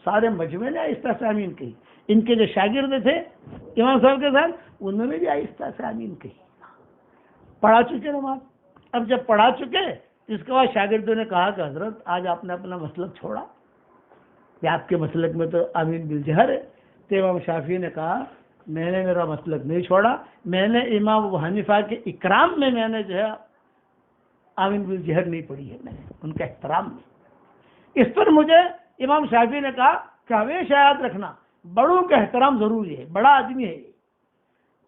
سارے مجمع نے آہستہ سے آمین کہی۔ ان کے جو شاگرد تھے امام صاحب کے ساتھ، انہوں نے بھی آہستہ سے آمین کہی، پڑھا چکے نماز۔ اب جب پڑھا چکے اس کے بعد شاگردوں نے کہا کہ حضرت آج آپ نے اپنا مسلک چھوڑا، کہ آپ کے مسلک میں تو آمین بالجہر ہے۔ تو امام شافعی نے کہا میں نے میرا مسلک نہیں چھوڑا، میں نے امام ابو حنیفہ کے اکرام میں نے جو ہے آمین بالجہر نہیں پڑھی ہے، میں نے ان کا احترام میں۔ اس پر مجھے امام شافعی نے کہا کہ ہمیشہ یاد رکھنا بڑوں کا احترام ضروری ہے، بڑا آدمی ہے۔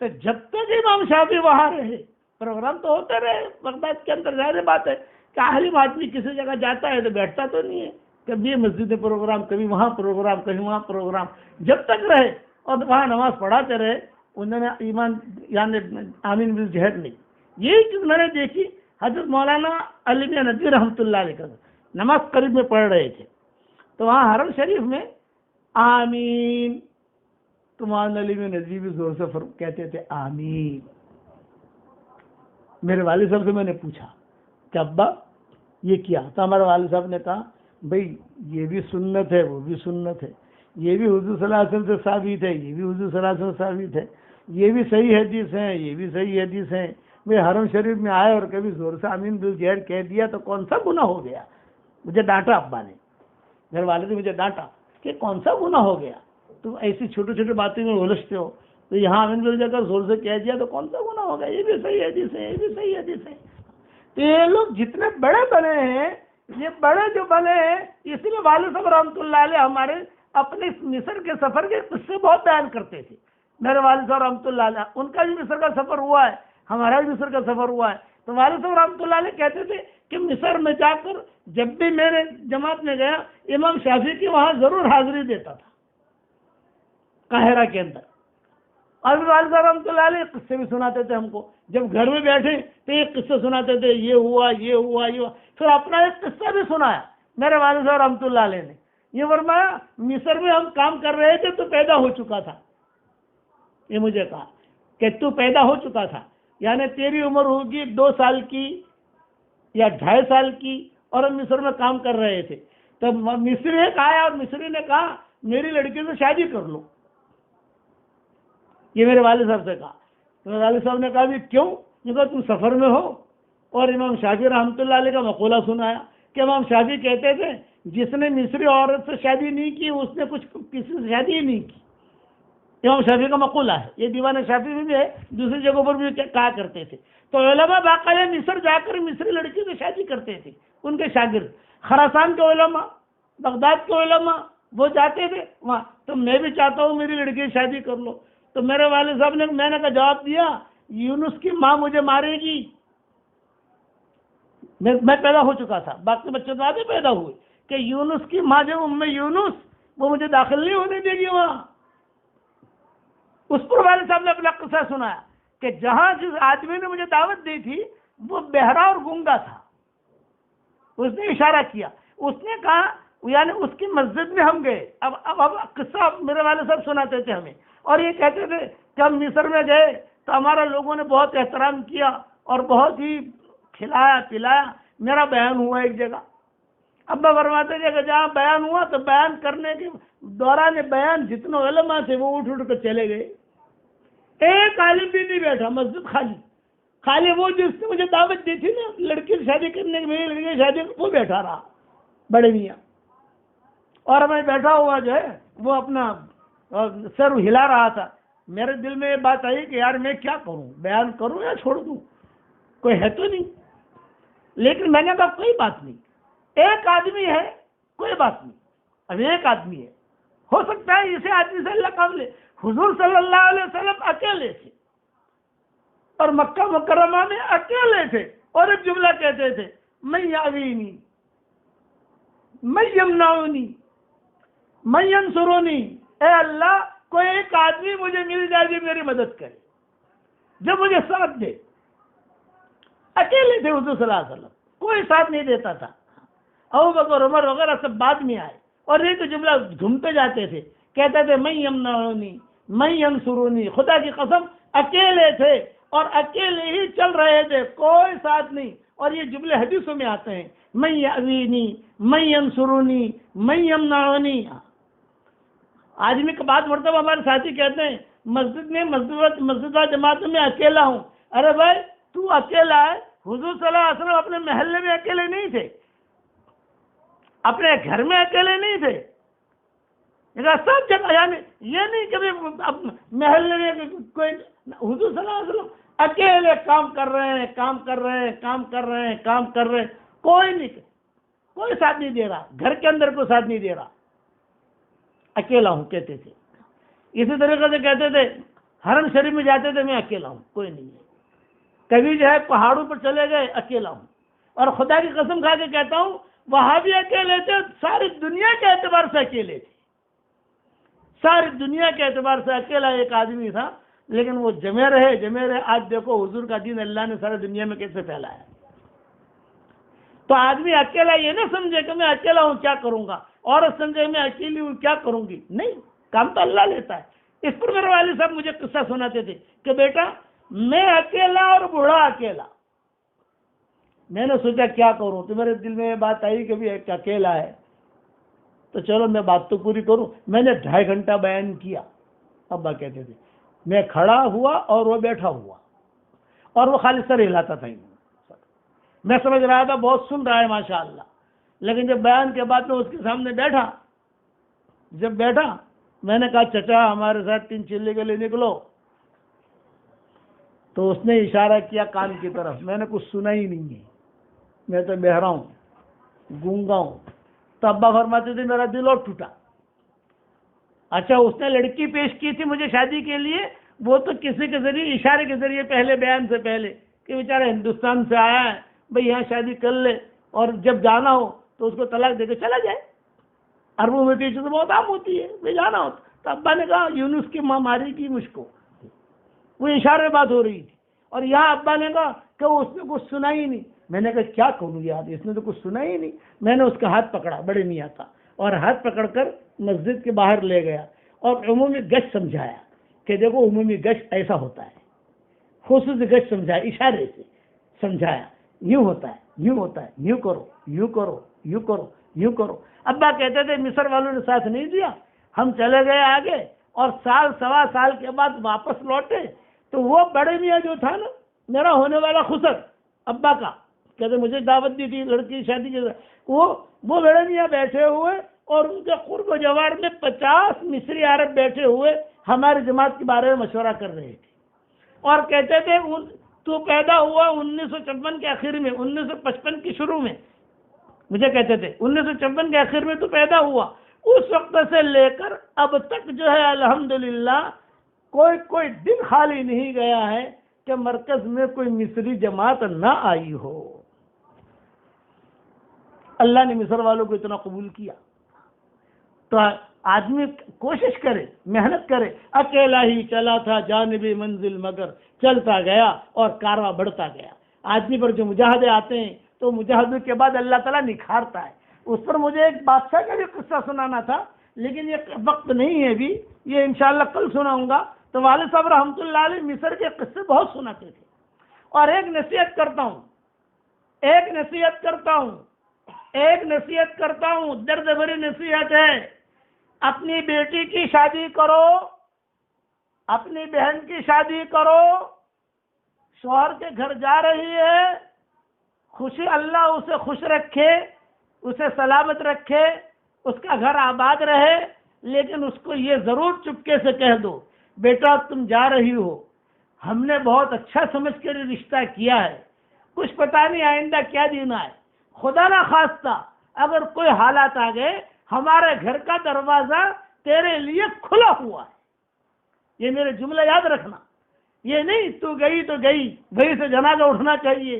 تو جب تک امام شافعی وہاں رہے، پروگرام تو ہوتے رہے بغداد کے اندر، ظاہر بات ہے کہ عالم آدمی کسی جگہ جاتا ہے تو بیٹھتا تو نہیں ہے، کبھی مسجد پروگرام، کبھی وہاں پروگرام، کبھی وہاں پروگرام، جب تک رہے اور وہاں نماز پڑھاتے رہے، انہوں نے ایمان یعنی آمین بالجہر نہیں۔ یہی چیز میں نے دیکھی حضرت مولانا علی میاں ندوی رحمۃ اللہ علیہ کا، نماز قریب میں پڑھ رہے تھے تو وہاں حرم شریف میں آمین، تو مولانا علی میاں ندوی بھی زور سے کہتے تھے آمین۔ میرے والد صاحب سے میں نے پوچھا کہ ابا یہ کیا؟ تو ہمارے والد صاحب نے کہا بھائی یہ بھی سنت ہے، وہ بھی سنت ہے، یہ بھی حضور صلی اللہ علیہ وسلم سے ثابت ہے، یہ بھی حضور صلی اللہ علیہ وسلم سے ثابت ہے، یہ بھی صحیح حدیث ہے، یہ بھی صحیح حدیث ہے۔ میں حرم شریف میں آئے اور کبھی زور سے آمین بالجہر کہہ دیا تو کون سا گناہ ہو گیا؟ مجھے ڈانٹا ابا نے، میرے والد نے مجھے ڈانٹا کہ کون سا گناہ ہو گیا، تم ایسی چھوٹی چھوٹی باتیں میں الجھتے ہو، تو یہاں آمین بالجہر کر زور سے کہہ دیا تو کون سا گناہ ہو گیا؟ یہ بھی صحیح حدیث ہے، یہ بھی صحیح حدیث ہے۔ تو یہ لوگ جتنے بڑے بنے ہیں، یہ بڑے جو بنے ہیں، اسی میں والد صاحب رحمۃ اللہ علیہ ہمارے اپنے مصر کے سفر کے قصے بہت بیان کرتے تھے۔ میرے والد صاحب رحمۃ اللہ علیہ، ان کا بھی مصر کا سفر ہوا ہے، ہمارا بھی مصر کا سفر ہوا ہے، تو والد صاحب رحمۃ اللہ علیہ کہتے تھے کہ مصر میں جا کر جب بھی میرے جماعت میں گیا، امام شافعی کی وہاں ضرور حاضری دیتا تھا قاہرہ کے اندر، اور والد صاحب رحمۃ اللہ علیہ قصے بھی سناتے تھے ہم کو۔ جب گھر میں بیٹھے تو ایک قصہ سناتے تھے، یہ ہوا یہ ہوا یہ ہوا، پھر اپنا ایک قصہ بھی سنایا میرے والد صاحب رحمۃ اللہ علیہ نے۔ یہ فرمایا مصر میں ہم کام کر رہے تھے تو پیدا ہو چکا تھا، یہ مجھے کہا کہ تو پیدا ہو چکا تھا، یعنی تیری عمر ہوگی 2 سال کی یا 2.5 سال کی، اور ہم مصر میں کام کر رہے تھے۔ تب مصری ایک آیا اور مصری نے کہا میری لڑکی سے شادی کر لو، یہ میرے والد صاحب سے کہا۔ تو میرے والد صاحب نے کہا بھی کیوں؟ یہ کہا تم سفر میں ہو، اور امام شافعی رحمۃ اللہ علیہ کا مقولہ سنایا کہ امام شافعی کہتے تھے جس نے مصری عورت سے شادی نہیں کی اس نے کسی سے شادی ہی نہیں کی۔ امام شافعی کا مقولہ ہے، یہ دیوان شافعی میں بھی ہے، دوسری جگہوں پر بھی کہا کرتے تھے۔ تو علماء باقاعدہ مصر جا کر مصری لڑکی سے شادی کرتے تھے، ان کے شاگرد، خراسان کے علماء، بغداد کے علماء، وہ جاتے تھے وہاں۔ تو میں بھی چاہتا ہوں میری لڑکی سے شادی کر لو۔ تو میرے والد صاحب نے میں نے کہا جواب دیا، یونس کی ماں مجھے مارے گی، میں پیدا ہو چکا تھا، باقی بچے تو آگے پیدا ہوئے، کہ یونس کی ماں جو ام یونس، وہ مجھے داخل نہیں ہونے دے گی وہاں۔ اس پر والد صاحب نے اپنا قصہ سنایا کہ جہاں جس آدمی نے مجھے دعوت دی تھی وہ بہرا اور گونگا تھا، اس نے اشارہ کیا، اس نے کہا، یعنی اس کی مسجد میں ہم گئے۔ اب قصہ میرے والد صاحب سناتے تھے ہمیں، اور یہ کہتے تھے کہ ہم مصر میں گئے تو ہمارا لوگوں نے بہت احترام کیا اور بہت ہی کھلایا پلایا۔ میرا بیان ہوا ایک جگہ، ابا فرماتے تھے کہ جہاں بیان ہوا تو بیان کرنے کے دوران بیان جتنے علماء تھے وہ اٹھ کر چلے گئے، ایک عالم بھی نہیں بیٹھا، مسجد خالی وہ جس نے مجھے دعوت دی تھی نا لڑکی کی شادی کرنے کی، میری لڑکی کی شادی، وہ بیٹھا رہا بڑے میاں، اور میں بیٹھا ہوا جو ہے وہ اپنا سر ہلا رہا تھا۔ میرے دل میں یہ بات آئی کہ یار میں کیا کروں، بیان کروں یا چھوڑ دوں، کوئی ہے تو نہیں۔ لیکن میں نے کہا کوئی بات نہیں، ایک آدمی ہے، کوئی بات نہیں، اب ایک آدمی ہے، ہو سکتا ہے اسے آدمی سے اللہ کام لے۔ حضور صلی اللہ علیہ وسلم اکیلے تھے اور مکہ مکرمہ میں اکیلے تھے، اور ایک جملہ کہتے تھے، من یعوینی، من یمنعنی، من ینصرنی، اے اللہ کوئی ایک آدمی مجھے مل جائے جو میری مدد کرے، جو مجھے ساتھ دے۔ اکیلے تھے حضور صلی اللہ علیہ وسلم، کوئی ساتھ نہیں دیتا تھا، ابو بکر عمر وغیرہ سب بعد میں آئے، اور یہ تو جملہ گھومتے جاتے تھے، کہتے تھے من یمنعنی، من ینصرنی، خدا کی قسم اکیلے تھے اور اکیلے ہی چل رہے تھے، کوئی ساتھ نہیں۔ اور یہ جملے حدیثوں میں آتے ہیں، من یعوینی، من ینصرنی، من یمنعنی۔ آدمی کا بات مرتبہ ہمارے ساتھی کہتے ہیں مسجد میں مسجد و جماعت میں اکیلا ہوں۔ ارے بھائی تو اکیلا ہے، حضور صلی اللہ علیہ وسلم اپنے محلے میں اکیلے نہیں تھے، اپنے گھر میں اکیلے نہیں تھے، سب جگہ، یعنی یہ نہیں کہ محلے میں کوئی، حضور صلی اللہ علیہ وسلم اکیلے کام کر رہے ہیں، کام کر رہے ہیں، کام کر رہے ہیں، کام کر رہے ہیں، کوئی نہیں، کوئی ساتھ نہیں دے رہا، گھر کے اندر کوئی ساتھ نہیں دے رہا، اکیلا ہوں کہتے تھے۔ اسی طریقے سے کہتے تھے حرم شریف میں جاتے تھے، میں اکیلا ہوں، کوئی نہیں ہے۔ کبھی جو ہے پہاڑوں پر چلے گئے، اکیلا ہوں، اور خدا کی قسم کھا کے کہتا ہوں وہاں بھی اکیلے تھے، ساری دنیا کے اعتبار سے اکیلے تھے، ساری دنیا کے اعتبار سے اکیلا ایک آدمی تھا، لیکن وہ جمے رہے۔ آج دیکھو حضور کا دین اللہ نے ساری دنیا میں کیسے پھیلایا۔ تو آدمی اکیلا یہ نہ سمجھے کہ میں اکیلا ہوں کیا کروں گا، عورت سمجھے میں اکیلی ہوں کیا کروں گی، نہیں، کام تو اللہ لیتا ہے۔ اس پر میرے والد صاحب مجھے قصہ سناتے تھے کہ بیٹا میں اکیلا اور بوڑھا اکیلا۔ میں نے سوچا کیا کروں، تو میرے دل میں یہ بات آئی کہ بھی ایک اکیلا ہے تو چلو میں بات تو پوری کروں۔ میں نے 2.5 گھنٹہ بیان کیا، ابا کہتے تھے، میں کھڑا ہوا اور وہ بیٹھا ہوا، اور وہ خالی سر ہلاتا تھا۔ میں سمجھ رہا تھا بہت سن رہا ہے ماشاءاللہ، لیکن جب بیان کے بعد میں اس کے سامنے بیٹھا، میں نے کہا چچا ہمارے ساتھ 3 چلے کے لیے نکلو۔ تو اس نے اشارہ کیا کان کی طرف، میں نے کچھ سنا ہی نہیں ہے، میں تو بہرا ہوں، گونگا ہوں۔ تو ابا فرماتے تھے میرا دل اور ٹوٹا۔ اچھا اس نے لڑکی پیش کی تھی مجھے شادی کے لیے، وہ تو کسی کے ذریعے، اشارے کے ذریعے، پہلے بیان سے پہلے، کہ بیچارہ ہندوستان سے آیا ہے بھئی یہاں شادی کر لے، اور جب جانا ہو تو اس کو طلاق دے کے چلا جائے۔ عربوں میں پیچھے تو بہت عام ہوتی ہے، بھئی جانا ہوتا۔ تو ابا نے کہا یونس کی ماں ماری کی مجھ کو، وہ اشارے بات ہو رہی تھی، اور یہاں ابا نے کہا کہ اس نے کچھ سنا ہی نہیں۔ میں نے کہا کیا کروں یار، اس نے تو کچھ سنا ہی نہیں۔ میں نے اس کا ہاتھ پکڑا، بڑے میاں کا، اور ہاتھ پکڑ کر مسجد کے باہر لے گیا، اور عمومی گشت سمجھایا کہ دیکھو عمومی گشت ایسا ہوتا ہے، خصوصی گشت سمجھایا، اشارے سے سمجھایا، یوں ہوتا ہے، یوں ہوتا ہے، یوں کرو، یوں کرو، یوں کرو، یوں کرو۔ ابا کہتے تھے مصر والوں نے ساتھ نہیں دیا، ہم چلے گئے آگے، اور سال سوا سال کے بعد واپس لوٹے تو وہ بڑے میاں جو تھا نا، میرا ہونے والا خسر ابا کا، کہتے مجھے دعوت دی تھی لڑکی کی شادی کے، وہ بڑے میاں بیٹھے ہوئے اور ان کے قرب و جوار میں 50 مصری عرب بیٹھے ہوئے ہماری جماعت کے بارے میں مشورہ کر رہے تھے اور کہتے تھے تو پیدا ہوا 1956 کے آخر میں، 1955 کی شروع میں، مجھے کہتے تھے 1956 کے آخر میں تو پیدا ہوا، اس وقت سے لے کر اب تک جو ہے الحمدللہ کوئی دن خالی نہیں گیا ہے کہ مرکز میں کوئی مصری جماعت نہ آئی ہو۔ اللہ نے مصر والوں کو اتنا قبول کیا تو آدمی کوشش کرے، محنت کرے۔ اکیلا ہی چلا تھا جانب منزل مگر چلتا گیا اور کارواں بڑھتا گیا۔ آدمی پر جو مجاہدے آتے ہیں تو مجاہدے کے بعد اللہ تعالیٰ نکھارتا ہے۔ اس پر مجھے ایک بادشاہ کا بھی قصہ سنانا تھا لیکن یہ وقت نہیں ہے ابھی، یہ انشاءاللہ کل سناؤں گا۔ تو والد صاحب رحمۃ اللہ علیہ مصر کے قصے بہت سناتے تھے۔ اور ایک نصیحت کرتا ہوں، درد بھری نصیحت ہے، اپنی بیٹی کی شادی کرو، اپنی بہن کی شادی کرو، شوہر کے گھر جا رہی ہے، خوشی اللہ اسے خوش رکھے، اسے سلامت رکھے، اس کا گھر آباد رہے، لیکن اس کو یہ ضرور چپکے سے کہہ دو بیٹا تم جا رہی ہو، ہم نے بہت اچھا سمجھ کر یہ رشتہ کیا ہے، کچھ پتہ نہیں آئندہ کیا دینا ہے، خدا نہ خواستہ اگر کوئی حالات آ گئے ہمارے گھر کا دروازہ تیرے لیے کھلا ہوا ہے۔ یہ میرے جملہ یاد رکھنا، یہ نہیں تو گئی گئی سے جنازہ اٹھنا چاہیے،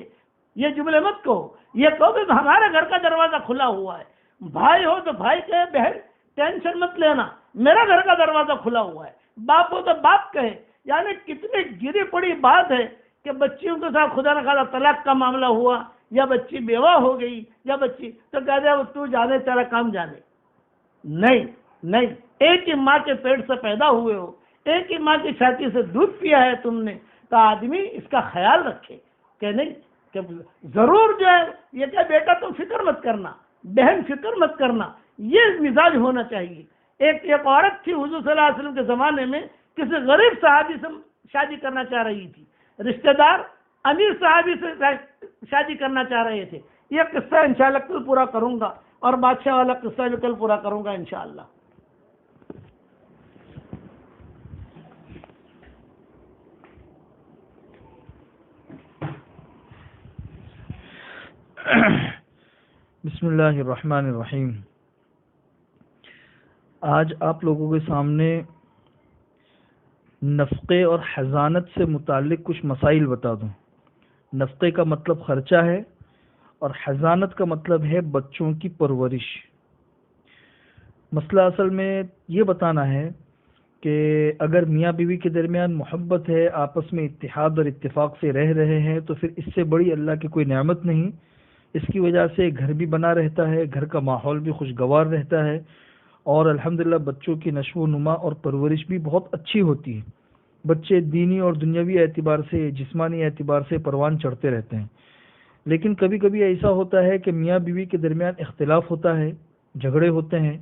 یہ جملے مت کہو، یہ کہو کہ ہمارے گھر کا دروازہ کھلا ہوا ہے۔ بھائی ہو تو بھائی کہے بہن ٹینشن مت لینا میرا گھر کا دروازہ کھلا ہوا ہے، باپ ہو تو باپ کہے۔ یعنی کتنی گری پڑی بات ہے کہ بچیوں کے ساتھ خدا نہ خواستہ طلاق کا معاملہ ہوا یا بچی بیوہ ہو گئی یا بچی تو کہتے ہیں تو جانے تیرا کام جانے۔ نہیں، ایک ہی ماں کے پیٹ سے پیدا ہوئے ہو، ایک ہی ماں کی چھاتی سے دودھ پیا ہے تم نے، تو آدمی اس کا خیال رکھے کہ نہیں کہ ضرور جو ہے یہ کہ بیٹا تم فکر مت کرنا، بہن فکر مت کرنا، یہ مزاج ہونا چاہیے۔ ایک عورت تھی حضور صلی اللہ علیہ وسلم کے زمانے میں کسی غریب صحابی سے شادی کرنا چاہ رہی تھی، رشتہ دار امیر صحابی سے شادی کرنا چاہ رہے تھے۔ یہ قصہ انشاءاللہ کل پورا کروں گا اور بادشاہ والا قصہ بھی کل پورا کروں گا انشاءاللہ۔ بسم اللہ الرحمن الرحیم۔ آج آپ لوگوں کے سامنے نفقے اور حضانت سے متعلق کچھ مسائل بتا دوں۔ نفقے کا مطلب خرچہ ہے اور حضانت کا مطلب ہے بچوں کی پرورش۔ مسئلہ اصل میں یہ بتانا ہے کہ اگر میاں بیوی کے درمیان محبت ہے، آپس میں اتحاد اور اتفاق سے رہ رہے ہیں، تو پھر اس سے بڑی اللہ کی کوئی نعمت نہیں۔ اس کی وجہ سے گھر بھی بنا رہتا ہے، گھر کا ماحول بھی خوشگوار رہتا ہے اور الحمدللہ بچوں کی نشو و نما اور پرورش بھی بہت اچھی ہوتی ہے۔ بچے دینی اور دنیاوی اعتبار سے، جسمانی اعتبار سے پروان چڑھتے رہتے ہیں۔ لیکن کبھی کبھی ایسا ہوتا ہے کہ میاں بیوی کے درمیان اختلاف ہوتا ہے، جھگڑے ہوتے ہیں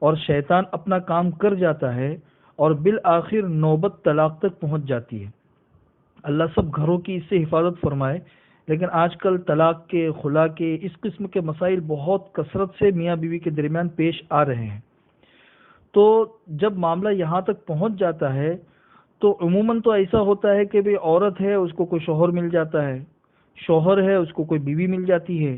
اور شیطان اپنا کام کر جاتا ہے اور بالآخر نوبت طلاق تک پہنچ جاتی ہے۔ اللہ سب گھروں کی اس سے حفاظت فرمائے، لیکن آج کل طلاق کے، خلا کے، اس قسم کے مسائل بہت کثرت سے میاں بیوی کے درمیان پیش آ رہے ہیں۔ تو جب معاملہ یہاں تک پہنچ جاتا ہے تو عموماً تو ایسا ہوتا ہے کہ عورت ہے اس کو کوئی شوہر مل جاتا ہے، شوہر ہے اس کو کوئی بیوی مل جاتی ہے،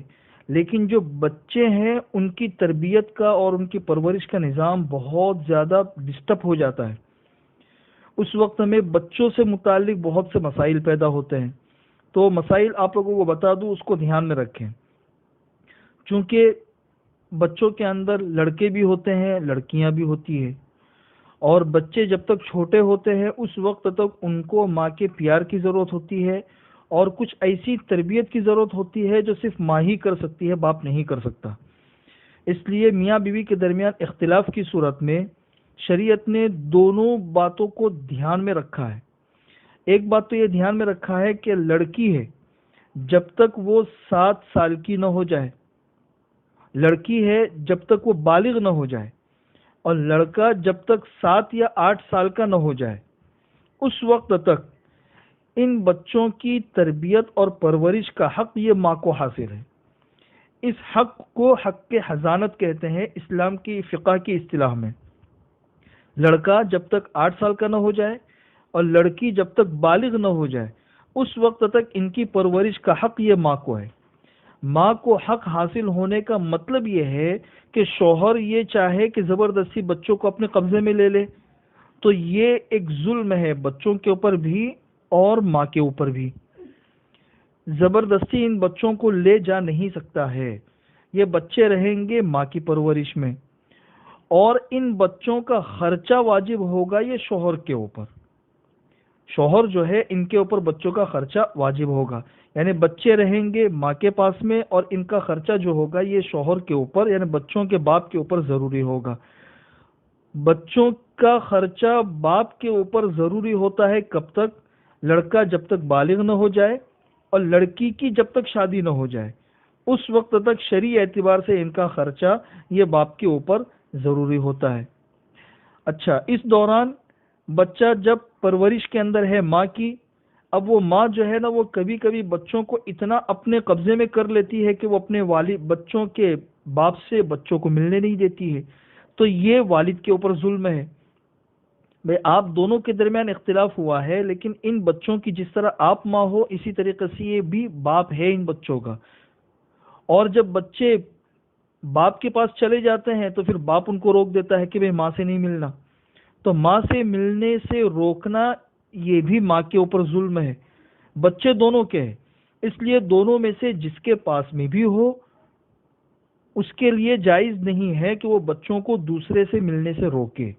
لیکن جو بچے ہیں ان کی تربیت کا اور ان کی پرورش کا نظام بہت زیادہ ڈسٹرب ہو جاتا ہے۔ اس وقت ہمیں بچوں سے متعلق بہت سے مسائل پیدا ہوتے ہیں۔ تو مسائل آپ لوگوں کو بتا دوں، اس کو دھیان میں رکھیں، چونکہ بچوں کے اندر لڑکے بھی ہوتے ہیں، لڑکیاں بھی ہوتی ہیں، اور بچے جب تک چھوٹے ہوتے ہیں اس وقت تک ان کو ماں کے پیار کی ضرورت ہوتی ہے اور کچھ ایسی تربیت کی ضرورت ہوتی ہے جو صرف ماں ہی کر سکتی ہے، باپ نہیں کر سکتا۔ اس لیے میاں بیوی کے درمیان اختلاف کی صورت میں شریعت نے دونوں باتوں کو دھیان میں رکھا ہے۔ ایک بات تو یہ دھیان میں رکھا ہے کہ لڑکی ہے جب تک وہ 7 سال کی نہ ہو جائے، لڑکی ہے جب تک وہ بالغ نہ ہو جائے، اور لڑکا جب تک 7 یا 8 سال کا نہ ہو جائے، اس وقت تک ان بچوں کی تربیت اور پرورش کا حق یہ ماں کو حاصل ہے۔ اس حق کو حق کے حضانت کہتے ہیں اسلام کی فقہ کی اصطلاح میں۔ لڑکا جب تک 8 سال کا نہ ہو جائے اور لڑکی جب تک بالغ نہ ہو جائے اس وقت تک ان کی پرورش کا حق یہ ماں کو ہے۔ ماں کو حق حاصل ہونے کا مطلب یہ ہے کہ شوہر یہ چاہے کہ زبردستی بچوں کو اپنے قبضے میں لے لے تو یہ ایک ظلم ہے، بچوں کے اوپر بھی اور ماں کے اوپر بھی۔ زبردستی ان بچوں کو لے جا نہیں سکتا ہے، یہ بچے رہیں گے ماں کی پرورش میں، اور ان بچوں کا خرچہ واجب ہوگا یہ شوہر کے اوپر۔ شوہر جو ہے ان کے اوپر بچوں کا خرچہ واجب ہوگا، یعنی بچے رہیں گے ماں کے پاس میں اور ان کا خرچہ جو ہوگا یہ شوہر کے اوپر یعنی بچوں کے باپ کے اوپر ضروری ہوگا۔ بچوں کا خرچہ باپ کے اوپر ضروری ہوتا ہے کب تک؟ لڑکا جب تک بالغ نہ ہو جائے اور لڑکی کی جب تک شادی نہ ہو جائے، اس وقت تک شرعی اعتبار سے ان کا خرچہ یہ باپ کے اوپر ضروری ہوتا ہے۔ اچھا، اس دوران بچہ جب پرورش کے اندر ہے ماں کی، اب وہ ماں جو ہے نا وہ کبھی کبھی بچوں کو اتنا اپنے قبضے میں کر لیتی ہے کہ وہ اپنے والد بچوں کے باپ سے بچوں کو ملنے نہیں دیتی ہے، تو یہ والد کے اوپر ظلم ہے۔ بھئی آپ دونوں کے درمیان اختلاف ہوا ہے، لیکن ان بچوں کی جس طرح آپ ماں ہو اسی طریقے سے یہ بھی باپ ہے ان بچوں کا، اور جب بچے باپ کے پاس چلے جاتے ہیں تو پھر باپ ان کو روک دیتا ہے کہ بھئی ماں سے نہیں ملنا، تو ماں سے ملنے سے روکنا یہ بھی ماں کے اوپر ظلم ہے۔ بچے دونوں کے ہیں، اس لیے دونوں میں سے جس کے پاس میں بھی ہو اس کے لیے جائز نہیں ہے کہ وہ بچوں کو دوسرے سے ملنے سے روکے۔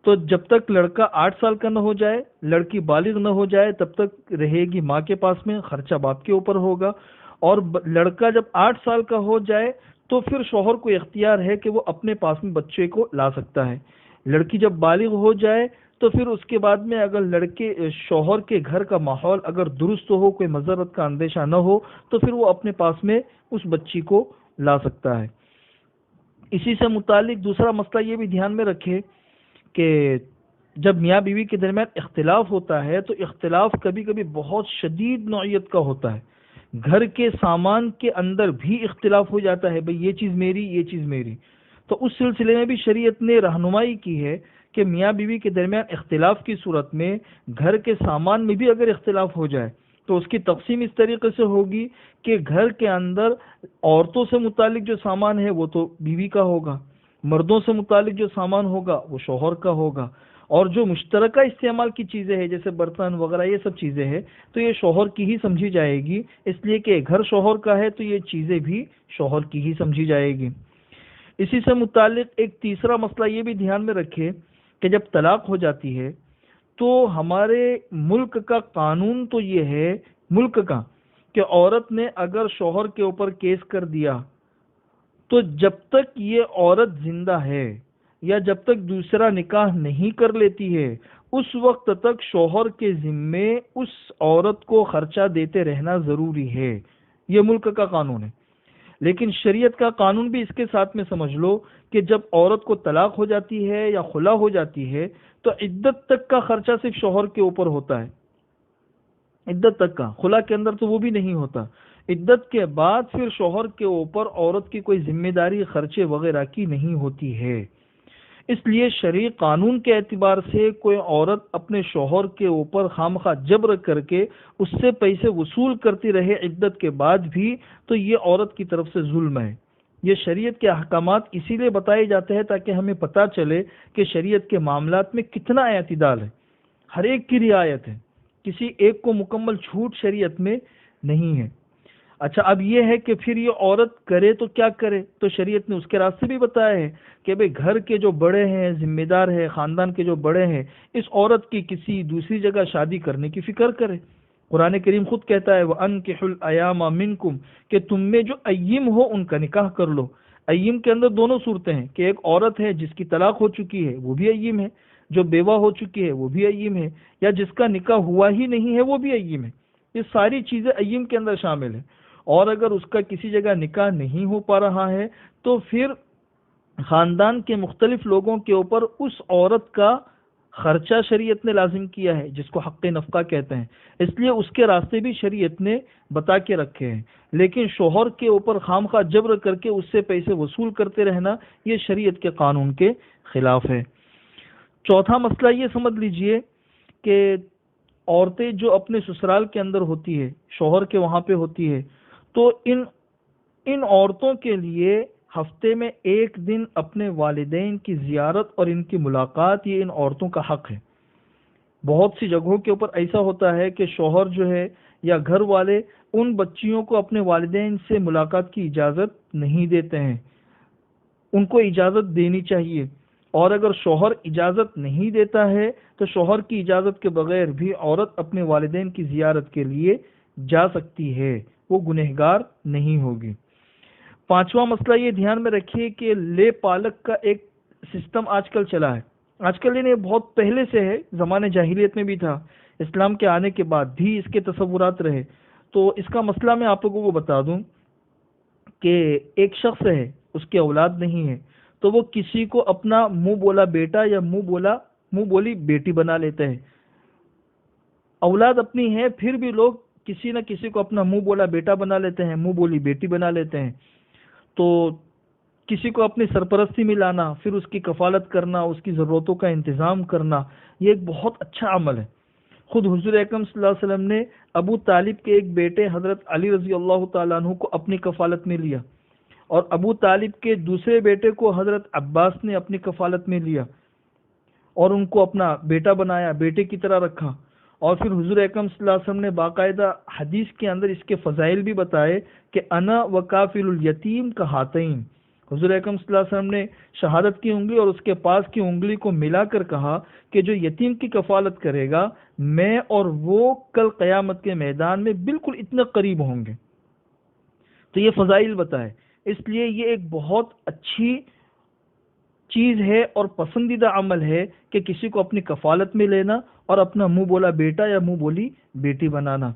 تو جب تک لڑکا 8 سال کا نہ ہو جائے، لڑکی بالغ نہ ہو جائے، تب تک رہے گی ماں کے پاس میں، خرچہ باپ کے اوپر ہوگا، اور لڑکا جب 8 سال کا ہو جائے تو پھر شوہر کو اختیار ہے کہ وہ اپنے پاس میں بچے کو لا سکتا ہے۔ لڑکی جب بالغ ہو جائے تو پھر اس کے بعد میں اگر شوہر کے گھر کا ماحول اگر درست ہو، کوئی مضرت کا اندیشہ نہ ہو، تو پھر وہ اپنے پاس میں اس بچی کو لا سکتا ہے۔ اسی سے متعلق دوسرا مسئلہ یہ بھی دھیان میں رکھے کہ جب میاں بیوی کے درمیان اختلاف ہوتا ہے تو اختلاف کبھی کبھی بہت شدید نوعیت کا ہوتا ہے۔ گھر کے سامان کے اندر بھی اختلاف ہو جاتا ہے، بھئی یہ چیز میری، یہ چیز میری، تو اس سلسلے میں بھی شریعت نے رہنمائی کی ہے کہ میاں بیوی کے درمیان اختلاف کی صورت میں گھر کے سامان میں بھی اگر اختلاف ہو جائے تو اس کی تقسیم اس طریقے سے ہوگی کہ گھر کے اندر عورتوں سے متعلق جو سامان ہے وہ تو بیوی کا ہوگا، مردوں سے متعلق جو سامان ہوگا وہ شوہر کا ہوگا، اور جو مشترکہ استعمال کی چیزیں ہیں جیسے برتن وغیرہ یہ سب چیزیں ہیں تو یہ شوہر کی ہی سمجھی جائے گی، اس لیے کہ گھر شوہر کا ہے تو یہ چیزیں بھی شوہر کی ہی سمجھی جائے گی۔ اسی سے متعلق ایک تیسرا مسئلہ یہ بھی دھیان میں رکھے کہ جب طلاق ہو جاتی ہے تو ہمارے ملک کا قانون تو یہ ہے ملک کا کہ عورت نے اگر شوہر کے اوپر کیس کر دیا تو جب تک یہ عورت زندہ ہے یا جب تک دوسرا نکاح نہیں کر لیتی ہے اس وقت تک شوہر کے ذمے اس عورت کو خرچہ دیتے رہنا ضروری ہے، یہ ملک کا قانون ہے۔ لیکن شریعت کا قانون بھی اس کے ساتھ میں سمجھ لو کہ جب عورت کو طلاق ہو جاتی ہے یا خلا ہو جاتی ہے تو عدت تک کا خرچہ صرف شوہر کے اوپر ہوتا ہے، عدت تک کا، خلا کے اندر تو وہ بھی نہیں ہوتا۔ عدت کے بعد پھر شوہر کے اوپر عورت کی کوئی ذمہ داری خرچے وغیرہ کی نہیں ہوتی ہے۔ اس لیے شرعی قانون کے اعتبار سے کوئی عورت اپنے شوہر کے اوپر خامخواہ جبر کر کے اس سے پیسے وصول کرتی رہے عدت کے بعد بھی تو یہ عورت کی طرف سے ظلم ہے۔ یہ شریعت کے احکامات اسی لیے بتائے جاتے ہیں تاکہ ہمیں پتہ چلے کہ شریعت کے معاملات میں کتنا اعتدال ہے، ہر ایک کی رعایت ہے، کسی ایک کو مکمل چھوٹ شریعت میں نہیں ہے۔ اچھا، اب یہ ہے کہ پھر یہ عورت کرے تو کیا کرے، تو شریعت نے اس کے راستے بھی بتائے ہیں کہ بھئی گھر کے جو بڑے ہیں، ذمہ دار ہیں، خاندان کے جو بڑے ہیں، اس عورت کی کسی دوسری جگہ شادی کرنے کی فکر کرے۔ قرآن کریم خود کہتا ہے وَأَنْكِحُوا الْأَيَامَ مِنْكُمْ کہ تم میں جو اییم ہو ان کا نکاح کر لو۔ اییم کے اندر دونوں صورتیں ہیں کہ ایک عورت ہے جس کی طلاق ہو چکی ہے وہ بھی اییم ہے، جو بیوہ ہو چکی ہے وہ بھی اییم ہے، یا جس کا نکاح ہوا ہی نہیں ہے وہ بھی اییم ہے۔ یہ ساری چیزیں اییم کے اندر شامل ہیں، اور اگر اس کا کسی جگہ نکاح نہیں ہو پا رہا ہے تو پھر خاندان کے مختلف لوگوں کے اوپر اس عورت کا خرچہ شریعت نے لازم کیا ہے جس کو حق نفقہ کہتے ہیں، اس لیے اس کے راستے بھی شریعت نے بتا کے رکھے ہیں، لیکن شوہر کے اوپر خام خواہ جبر کر کے اس سے پیسے وصول کرتے رہنا یہ شریعت کے قانون کے خلاف ہے۔ چوتھا مسئلہ یہ سمجھ لیجئے کہ عورتیں جو اپنے سسرال کے اندر ہوتی ہے، شوہر کے وہاں پہ ہوتی ہے، تو ان عورتوں کے لیے ہفتے میں ایک دن اپنے والدین کی زیارت اور ان کی ملاقات یہ ان عورتوں کا حق ہے۔ بہت سی جگہوں کے اوپر ایسا ہوتا ہے کہ شوہر جو ہے یا گھر والے ان بچیوں کو اپنے والدین سے ملاقات کی اجازت نہیں دیتے ہیں، ان کو اجازت دینی چاہیے، اور اگر شوہر اجازت نہیں دیتا ہے تو شوہر کی اجازت کے بغیر بھی عورت اپنے والدین کی زیارت کے لیے جا سکتی ہے، وہ گنہگار نہیں ہوگی۔ پانچواں مسئلہ یہ دھیان میں رکھیے کہ لے پالک کا ایک سسٹم آج کل چلا ہے، آج کل یہ بہت پہلے سے ہے، زمانے جاہلیت میں بھی تھا، اسلام کے آنے کے بعد بھی اس کے تصورات رہے۔ تو اس کا مسئلہ میں آپ لوگوں کو بتا دوں کہ ایک شخص ہے، اس کی اولاد نہیں ہے، تو وہ کسی کو اپنا منہ بولا بیٹا یا منہ بولی بیٹی بنا لیتے ہیں۔ اولاد اپنی ہے پھر بھی لوگ کسی نہ کسی کو اپنا منہ بولا بیٹا بنا لیتے ہیں، منہ بولی بیٹی بنا لیتے ہیں۔ تو کسی کو اپنی سرپرستی میں لانا، پھر اس کی کفالت کرنا، اس کی ضرورتوں کا انتظام کرنا، یہ ایک بہت اچھا عمل ہے۔ خود حضور اکرم صلی اللہ علیہ وسلم نے ابو طالب کے ایک بیٹے حضرت علی رضی اللہ تعالیٰ عنہ کو اپنی کفالت میں لیا، اور ابو طالب کے دوسرے بیٹے کو حضرت عباس نے اپنی کفالت میں لیا اور ان کو اپنا بیٹا بنایا، بیٹے کی طرح رکھا۔ اور پھر حضور اکرم صلی اللہ علیہ وسلم نے باقاعدہ حدیث کے اندر اس کے فضائل بھی بتائے کہ انا وکافل الیتیم کا ہاتین۔ حضور اکرم صلی اللہ علیہ وسلم نے شہادت کی انگلی اور اس کے پاس کی انگلی کو ملا کر کہا کہ جو یتیم کی کفالت کرے گا، میں اور وہ کل قیامت کے میدان میں بالکل اتنے قریب ہوں گے۔ تو یہ فضائل بتائے، اس لیے یہ ایک بہت اچھی چیز ہے اور پسندیدہ عمل ہے کہ کسی کو اپنی کفالت میں لینا اور اپنا منہ بولا بیٹا یا منہ بولی بیٹی بنانا۔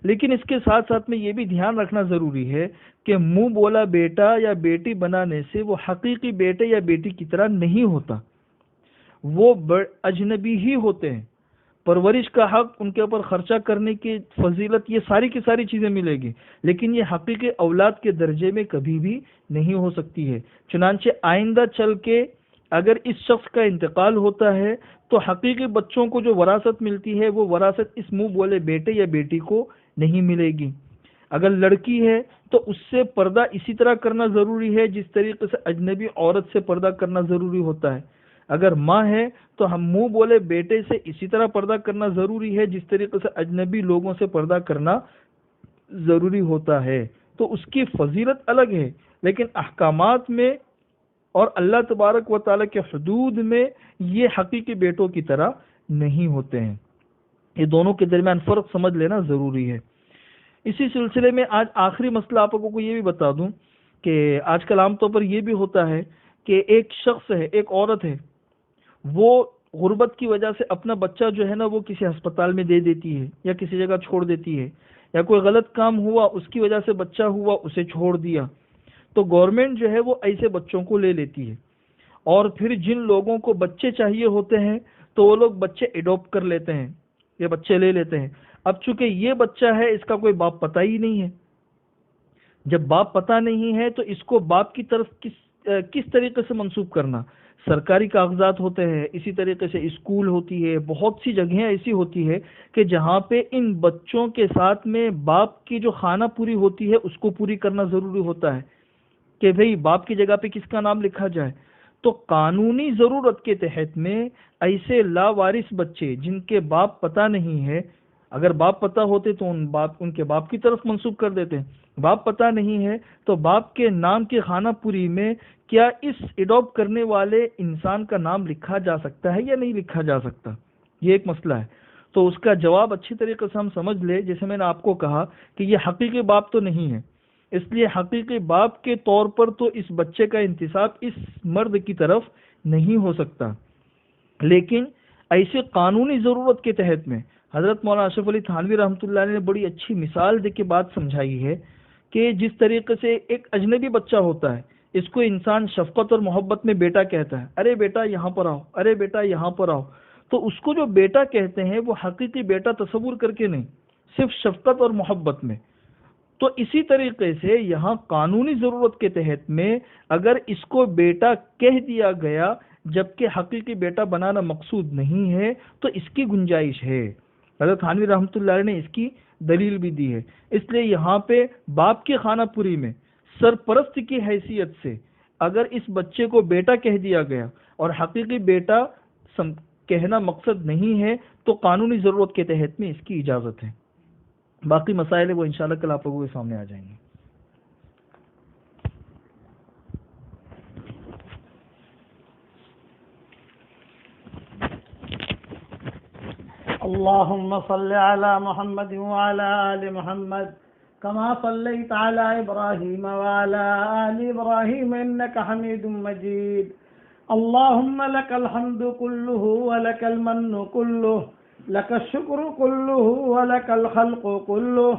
لیکن اس کے ساتھ ساتھ میں یہ بھی دھیان رکھنا ضروری ہے کہ منہ بولا بیٹا یا بیٹی بنانے سے وہ حقیقی بیٹے یا بیٹی کی طرح نہیں ہوتا، وہ اجنبی ہی ہوتے ہیں۔ پرورش کا حق، ان کے اوپر خرچہ کرنے کی فضیلت، یہ ساری کی ساری چیزیں ملے گی، لیکن یہ حقیقی اولاد کے درجے میں کبھی بھی نہیں ہو سکتی ہے۔ چنانچہ آئندہ چل کے اگر اس شخص کا انتقال ہوتا ہے تو حقیقی بچوں کو جو وراثت ملتی ہے وہ وراثت اس منہ بولے بیٹے یا بیٹی کو نہیں ملے گی۔ اگر لڑکی ہے تو اس سے پردہ اسی طرح کرنا ضروری ہے جس طریقے سے اجنبی عورت سے پردہ کرنا ضروری ہوتا ہے۔ اگر ماں ہے تو ہم منہ بولے بیٹے سے اسی طرح پردہ کرنا ضروری ہے جس طریقے سے اجنبی لوگوں سے پردہ کرنا ضروری ہوتا ہے۔ تو اس کی فضیلت الگ ہے، لیکن احکامات میں اور اللہ تبارک و تعالیٰ کے حدود میں یہ حقیقی بیٹوں کی طرح نہیں ہوتے ہیں۔ یہ دونوں کے درمیان فرق سمجھ لینا ضروری ہے۔ اسی سلسلے میں آج آخری مسئلہ آپ لوگوں کو یہ بھی بتا دوں کہ آج کل عام طور پر یہ بھی ہوتا ہے کہ ایک شخص ہے، ایک عورت ہے، وہ غربت کی وجہ سے اپنا بچہ جو ہے نا وہ کسی ہسپتال میں دے دیتی ہے یا کسی جگہ چھوڑ دیتی ہے، یا کوئی غلط کام ہوا اس کی وجہ سے بچہ ہوا اسے چھوڑ دیا، تو گورنمنٹ جو ہے وہ ایسے بچوں کو لے لیتی ہے، اور پھر جن لوگوں کو بچے چاہیے ہوتے ہیں تو وہ لوگ بچے ایڈاپٹ کر لیتے ہیں، یہ بچے لے لیتے ہیں۔ اب چونکہ یہ بچہ ہے، اس کا کوئی باپ پتہ ہی نہیں ہے، جب باپ پتہ نہیں ہے تو اس کو باپ کی طرف کس طریقے سے منسوب کرنا؟ سرکاری کاغذات ہوتے ہیں، اسی طریقے سے اسکول ہوتی ہے، بہت سی جگہیں ایسی ہوتی ہے کہ جہاں پہ ان بچوں کے ساتھ میں باپ کی جو خانہ پوری ہوتی ہے اس کو پوری کرنا ضروری ہوتا ہے کہ بھئی باپ کی جگہ پہ کس کا نام لکھا جائے۔ تو قانونی ضرورت کے تحت میں ایسے لاوارث بچے جن کے باپ پتہ نہیں ہے، اگر باپ پتہ ہوتے تو ان کے باپ کی طرف منسوب کر دیتے، باپ پتہ نہیں ہے تو باپ کے نام کی خانہ پوری میں کیا اس ایڈاپٹ کرنے والے انسان کا نام لکھا جا سکتا ہے یا نہیں لکھا جا سکتا؟ یہ ایک مسئلہ ہے۔ تو اس کا جواب اچھی طریقے سے ہم سمجھ لیں، جیسے میں نے آپ کو کہا کہ یہ حقیقی باپ تو نہیں ہے، اس لیے حقیقی باپ کے طور پر تو اس بچے کا انتساب اس مرد کی طرف نہیں ہو سکتا، لیکن ایسی قانونی ضرورت کے تحت میں حضرت مولانا اشرف علی تھانوی رحمۃ اللہ علیہ نے بڑی اچھی مثال دے کے بات سمجھائی ہے کہ جس طریقے سے ایک اجنبی بچہ ہوتا ہے، اس کو انسان شفقت اور محبت میں بیٹا کہتا ہے، ارے بیٹا یہاں پر آؤ، ارے بیٹا یہاں پر آؤ، تو اس کو جو بیٹا کہتے ہیں وہ حقیقی بیٹا تصور کر کے نہیں، صرف شفقت اور محبت میں۔ تو اسی طریقے سے یہاں قانونی ضرورت کے تحت میں اگر اس کو بیٹا کہہ دیا گیا جبکہ حقیقی بیٹا بنانا مقصود نہیں ہے تو اس کی گنجائش ہے۔ حضرت تھانوی رحمۃ اللہ علیہ نے اس کی دلیل بھی دی ہے۔ اس لیے یہاں پہ باپ کی خانہ پوری میں سرپرست کی حیثیت سے اگر اس بچے کو بیٹا کہہ دیا گیا اور حقیقی بیٹا کہنا مقصد نہیں ہے تو قانونی ضرورت کے تحت میں اس کی اجازت ہے۔ باقی مسائل وہ انشاءاللہ کل آپ لوگوں کے سامنے آ جائیں گے۔ اللهم صل على محمد وعلى آل محمد كما صليت على إبراهيم وعلى آل إبراهيم إنك حميد مجيد اللهم لك الحمد كله ولك المن كله لك الشكر كله ولك الخلق كله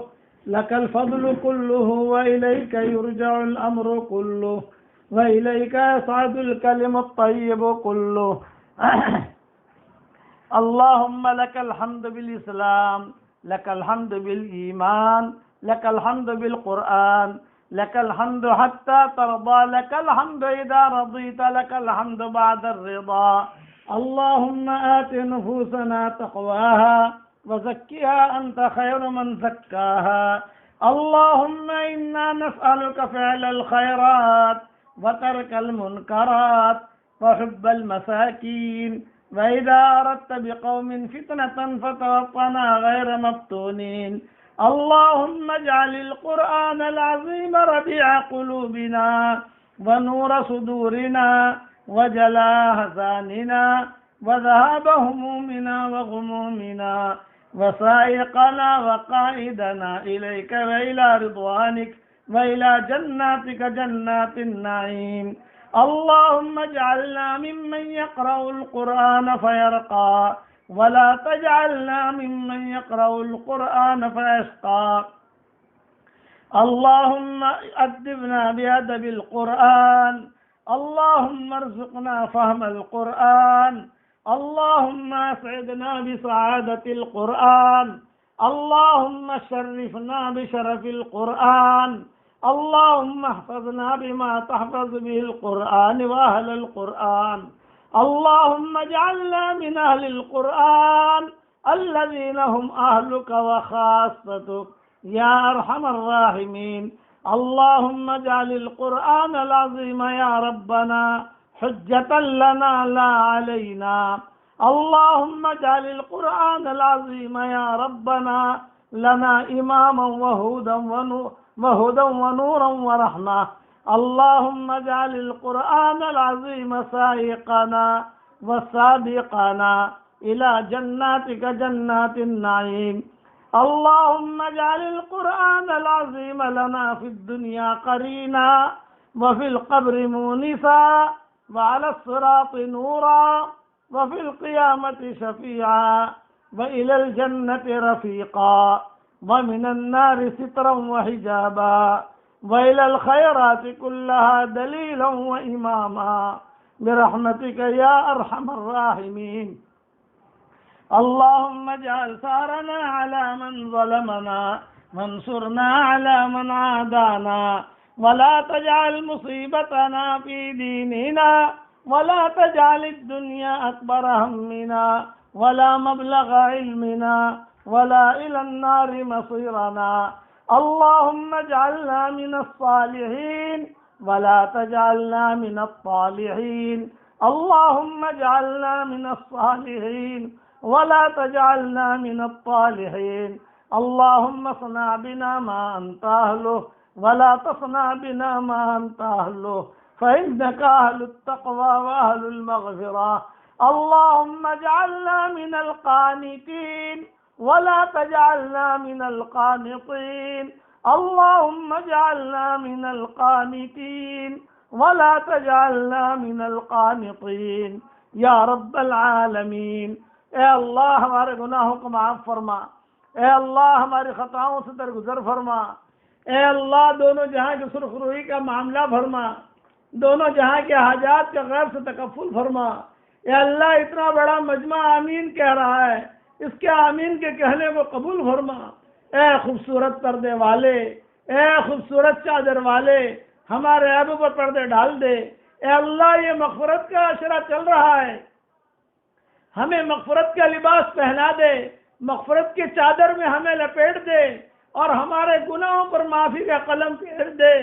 لك الفضل كله وإليك يرجع الأمر كله وإليك يصعد الكلم الطيب كله اللهم لك الحمد بالإسلام لك الحمد بالإيمان لك الحمد بالقرآن لك الحمد حتى ترضى لك الحمد إذا رضيت لك الحمد بعد الرضا اللهم آت نفوسنا تقواها وزكها أنت خير من زكاها اللهم إنا نسألك فعل الخيرات وترك المنكرات وحب المساكين وإذا أردت بقوم فتنة فتوفنا غير مفتونين اللهم اجعل القرآن العظيم ربيع قلوبنا ونور صدورنا وجلاء أحزاننا وذهاب همومنا وغمومنا وسائقنا وقائدنا إليك وإلى رضوانك وإلى جناتك جنات النعيم اللهم اجعلنا ممن يقرأ القرآن فيرقى ولا تجعلنا ممن يقرأ القرآن فيشقى اللهم أدبنا بأدب القرآن اللهم ارزقنا فهم القرآن اللهم أسعدنا بسعادة القرآن اللهم شرفنا بشرف القرآن اللهم احفظنا بما تحفظ به القرآن وأهل القرآن اللهم اجعلنا من أهل القرآن الذين هم أهلك وخاصتك يا أرحم الراحمين اللهم اجعل القرآن العظيم يا ربنا حجة لنا لا علينا اللهم اجعل القرآن العظيم يا ربنا لنا إماما وهدى ونورا ورحمة اللهم اجعل القرآن العظيم سائقنا وسابقنا إلى جناتك جنات النعيم اللهم اجعل القرآن العظيم لنا في الدنيا قرينا وفي القبر مونسا وعلى الصراط نورا وفي القيامة شفيعا وإلى الجنة رفيقا ومن النار سترا وحجابا وإلى الخيرات كلها دليلا وإماما برحمتك يا أرحم الراحمين اللهم اجعل ثارنا على من ظلمنا وانصرنا على من عادانا ولا تجعل مصيبتنا في ديننا ولا تجعل الدنيا أكبر همنا ولا مبلغ علمنا ولا إلى النار مصيرنا اللهم اجعلنا من الصالحين ولا تجعلنا من الطالحين اللهم اجعلنا من الصالحين ولا تجعلنا من الطالحين اللهم اصنع بنا ما أنت أهله ولا تصنع بنا ما أنت أهله فإنك أهل التقوى وأهل المغفرة اللهم اجعلنا من القانتين ولا تجعلنا من القانطين اللهم اجعلنا من القانتين ولا تجعلنا من القانطين یا رب العالمین۔ اے اللہ ہمارے گناہوں کو معاف فرما، اے اللہ ہماری خطاؤں سے درگزر فرما، اے اللہ دونوں جہاں کی سرخ روئی کا معاملہ فرما، دونوں جہاں کے حاجات کا غیب سے تکفل فرما، اے اللہ اتنا بڑا مجمع آمین کہہ رہا ہے، اس کے آمین کے کہنے کو قبول فرما۔ اے خوبصورت پردے والے، اے خوبصورت چادر والے، ہمارے عیبوں پر پردے ڈال دے۔ اے اللہ یہ مغفرت کا عشرہ چل رہا ہے، ہمیں مغفرت کا لباس پہنا دے، مغفرت کی چادر میں ہمیں لپیٹ دے اور ہمارے گناہوں پر معافی کا قلم پھیر دے۔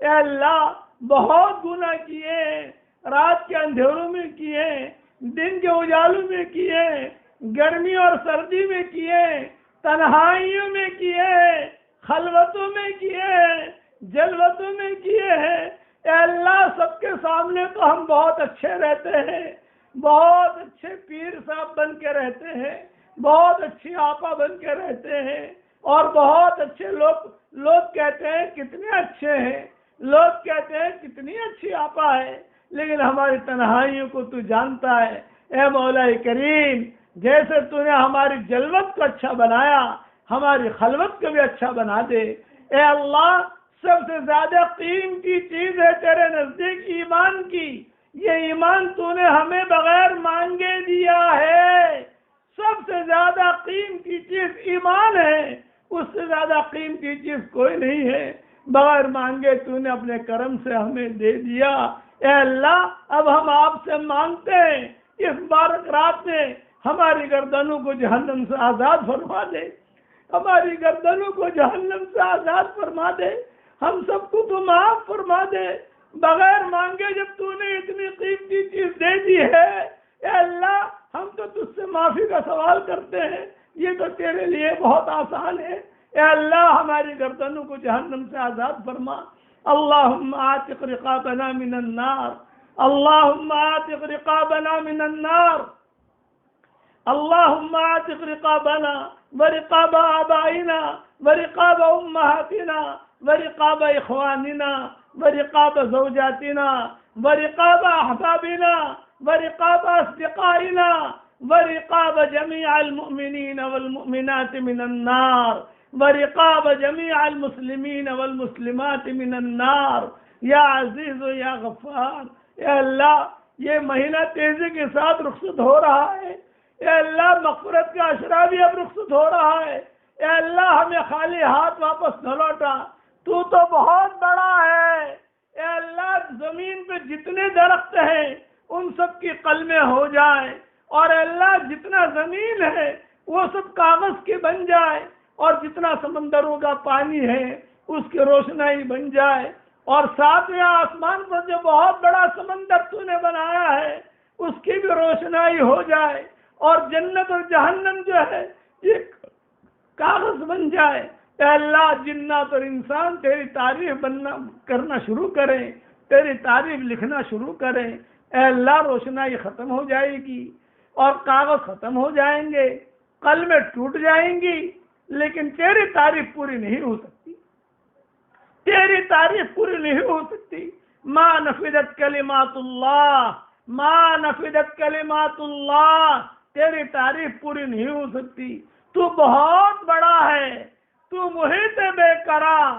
اے اللہ بہت گناہ کیے ہیں، رات کے اندھیروں میں کیے ہیں، دن کے اجالوں میں کیے ہیں، گرمی اور سردی میں کیے ہیں، تنہائیوں میں کیے ہیں، خلوتوں میں کیے ہیں، جلوتوں میں کیے ہیں۔ اے اللہ سب کے سامنے تو ہم بہت اچھے رہتے ہیں، بہت اچھے پیر صاحب بن کے رہتے ہیں، بہت اچھی آپا بن کے رہتے ہیں، اور بہت اچھے لوگ کہتے ہیں کتنے اچھے ہیں، لوگ کہتے ہیں کتنی اچھی آپا ہے، لیکن ہماری تنہائیوں کو تو جانتا ہے۔ اے مولا کریم جیسے تو نے ہماری جلوت کو اچھا بنایا، ہماری خلوت کو بھی اچھا بنا دے۔ اے اللہ سب سے زیادہ قیمتی چیز ہے تیرے نزدیک ایمان کی، یہ ایمان تو نے ہمیں بغیر مانگے دیا ہے۔ سب سے زیادہ قیمتی چیز ایمان ہے، اس سے زیادہ قیمتی چیز کوئی نہیں ہے، بغیر مانگے تو نے اپنے کرم سے ہمیں دے دیا۔ اے اللہ اب ہم آپ سے مانگتے ہیں اس مبارک رات میں ہماری گردنوں کو جہنم سے آزاد فرما دے، ہماری گردنوں کو جہنم سے آزاد فرما دے، ہم سب کو تو معاف فرما دے، بغیر مانگے جب تو نے اتنی قیمتی چیز دے دی ہے۔ اے اللہ ہم تو تجھ سے معافی کا سوال کرتے ہیں، یہ تو تیرے لیے بہت آسان ہے۔ اے اللہ ہماری گردنوں کو جہنم سے آزاد فرما۔ اللہم آتق رقابنا من النار، اللہم آتق رقابنا من النار، اللہم آتق رقابنا ورقاب آبائنا ورقاب امہاتنا ورقاب اخواننا ورقاب زوجاتنا ورقاب احبابنا ورقاب اصدقائنا ورقاب جميع المؤمنين والمؤمنات من النار ورقاب جميع المسلمين والمسلمات من النار یا عزیز و یا غفار۔ اے اللہ یہ مہینہ تیزی کے ساتھ رخصت ہو رہا ہے، اے اللہ مغفرت کا عشرہ بھی اب رخصت ہو رہا ہے۔ اے اللہ ہمیں خالی ہاتھ واپس نہ لوٹا، تو بہت بڑا ہے۔ اے اللہ زمین پہ جتنے درخت ہیں ان سب کی قلمیں ہو جائیں، اور اے اللہ جتنا زمین ہے وہ سب کاغذ کی بن جائے، اور جتنا سمندروں کا پانی ہے اس کی روشنائی بن جائے، اور ساتویں آسمان پر جو بہت بڑا سمندر تو نے بنایا ہے اس کی بھی روشنائی ہو جائے، اور جنت اور جہنم جو ہے یہ کاغذ بن جائے۔ اے اللہ جنات اور انسان تیری تعریف کرنا شروع کریں، تیری تعریف لکھنا شروع کریں۔ اے اللہ روشنائی ختم ہو جائے گی اور کاغذ ختم ہو جائیں گے، قلمیں ٹوٹ جائیں گی، لیکن تیری تعریف پوری نہیں ہو سکتی، تیری تعریف پوری نہیں ہو سکتی۔ ما نفدت کلمات اللہ، ما نفدت کلمات اللہ، تیری تعریف پوری نہیں ہو سکتی۔ تو بہت بڑا ہے، تو محیط بے قرار،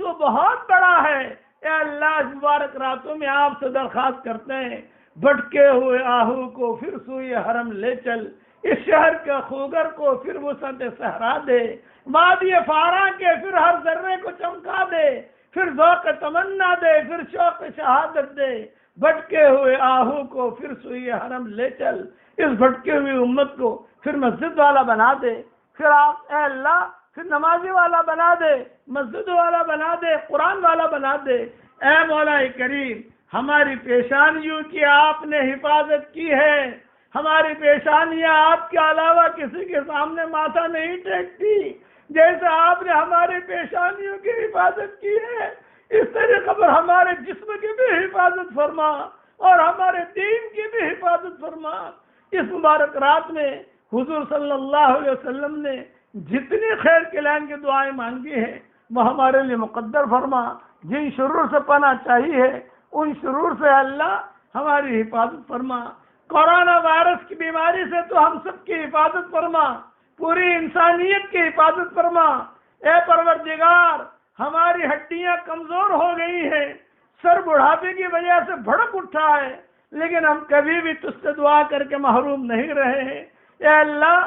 تو بہت بڑا ہے۔ اے اللہ اس مبارک راتوں میں آپ سے درخواست کرتے ہیں بھٹکے ہوئے آہو کو پھر سوئے حرم لے چل، اس شہر کے خوگر کو پھر وسعت صحرا دے، وادی فاراں کے پھر ہر ذرے کو چمکا دے، پھر ذوق تمنا دے، پھر شوق شہادت دے۔ بھٹکے ہوئے آہو کو پھر سوئے حرم لے چل، اس بھٹکے ہوئی امت کو پھر مسجد والا بنا دے، پھر آپ اے اللہ پھر نمازی والا بنا دے، مسجد والا بنا دے، قرآن والا بنا دے۔ اے مولا کریم ہماری پیشانیوں کی آپ نے حفاظت کی ہے، ہماری پیشانیاں آپ کے علاوہ کسی کے سامنے ماتھا نہیں ٹیکتی، جیسے آپ نے ہماری پیشانیوں کی حفاظت کی ہے اس طریقے پر ہمارے جسم کی بھی حفاظت فرما اور ہمارے دین کی بھی حفاظت فرما۔ اس مبارک رات میں حضور صلی اللہ علیہ وسلم نے جتنی خیر کلان کی دعائیں مانگی ہیں وہ ہمارے لیے مقدر فرما، جن شرور سے پناہ چاہیے ان شرور سے اللہ ہماری حفاظت فرما۔ کورونا وائرس کی بیماری سے تو ہم سب کی حفاظت فرما، پوری انسانیت کی حفاظت فرما۔ اے پروردگار ہماری ہڈیاں کمزور ہو گئی ہیں، سر بڑھاپے کی وجہ سے بھڑک اٹھا ہے، لیکن ہم کبھی بھی تجھ سے دعا کر کے محروم نہیں رہے ہیں۔ اے اللہ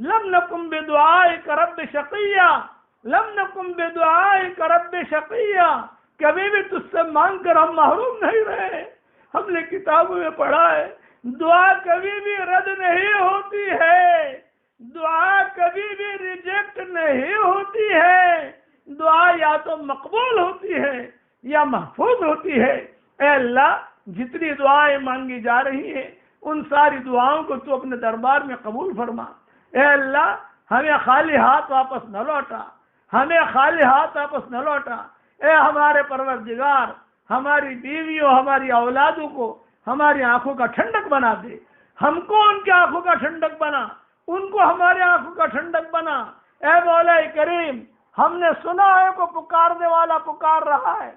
لم نکن بدعائک رب شقیہ، لم نکن بدعائک رب شقیہ، کبھی بھی تجھ سے مانگ کر ہم محروم نہیں رہے ہیں۔ ہم نے کتابوں میں پڑھا ہے دعا کبھی بھی رد نہیں ہوتی ہے، دعا کبھی بھی ریجیکٹ نہیں ہوتی ہے، دعا یا تو مقبول ہوتی ہے یا محفوظ ہوتی ہے۔ اے اللہ جتنی دعائیں مانگی جا رہی ہیں ان ساری دعاؤں کو تو اپنے دربار میں قبول فرما۔ اے اللہ ہمیں خالی ہاتھ واپس نہ لوٹا، ہمیں خالی ہاتھ واپس نہ لوٹا۔ اے ہمارے پروردگار ہماری بیویوں ہماری اولادوں کو ہماری آنکھوں کا ٹھنڈک بنا دے، ہم کو ان کی آنکھوں کا ٹھنڈک بنا، ان کو ہماری آنکھوں کا ٹھنڈک بنا۔ اے مولا کریم ہم نے سنا ہے کو پکارنے والا پکار رہا ہے،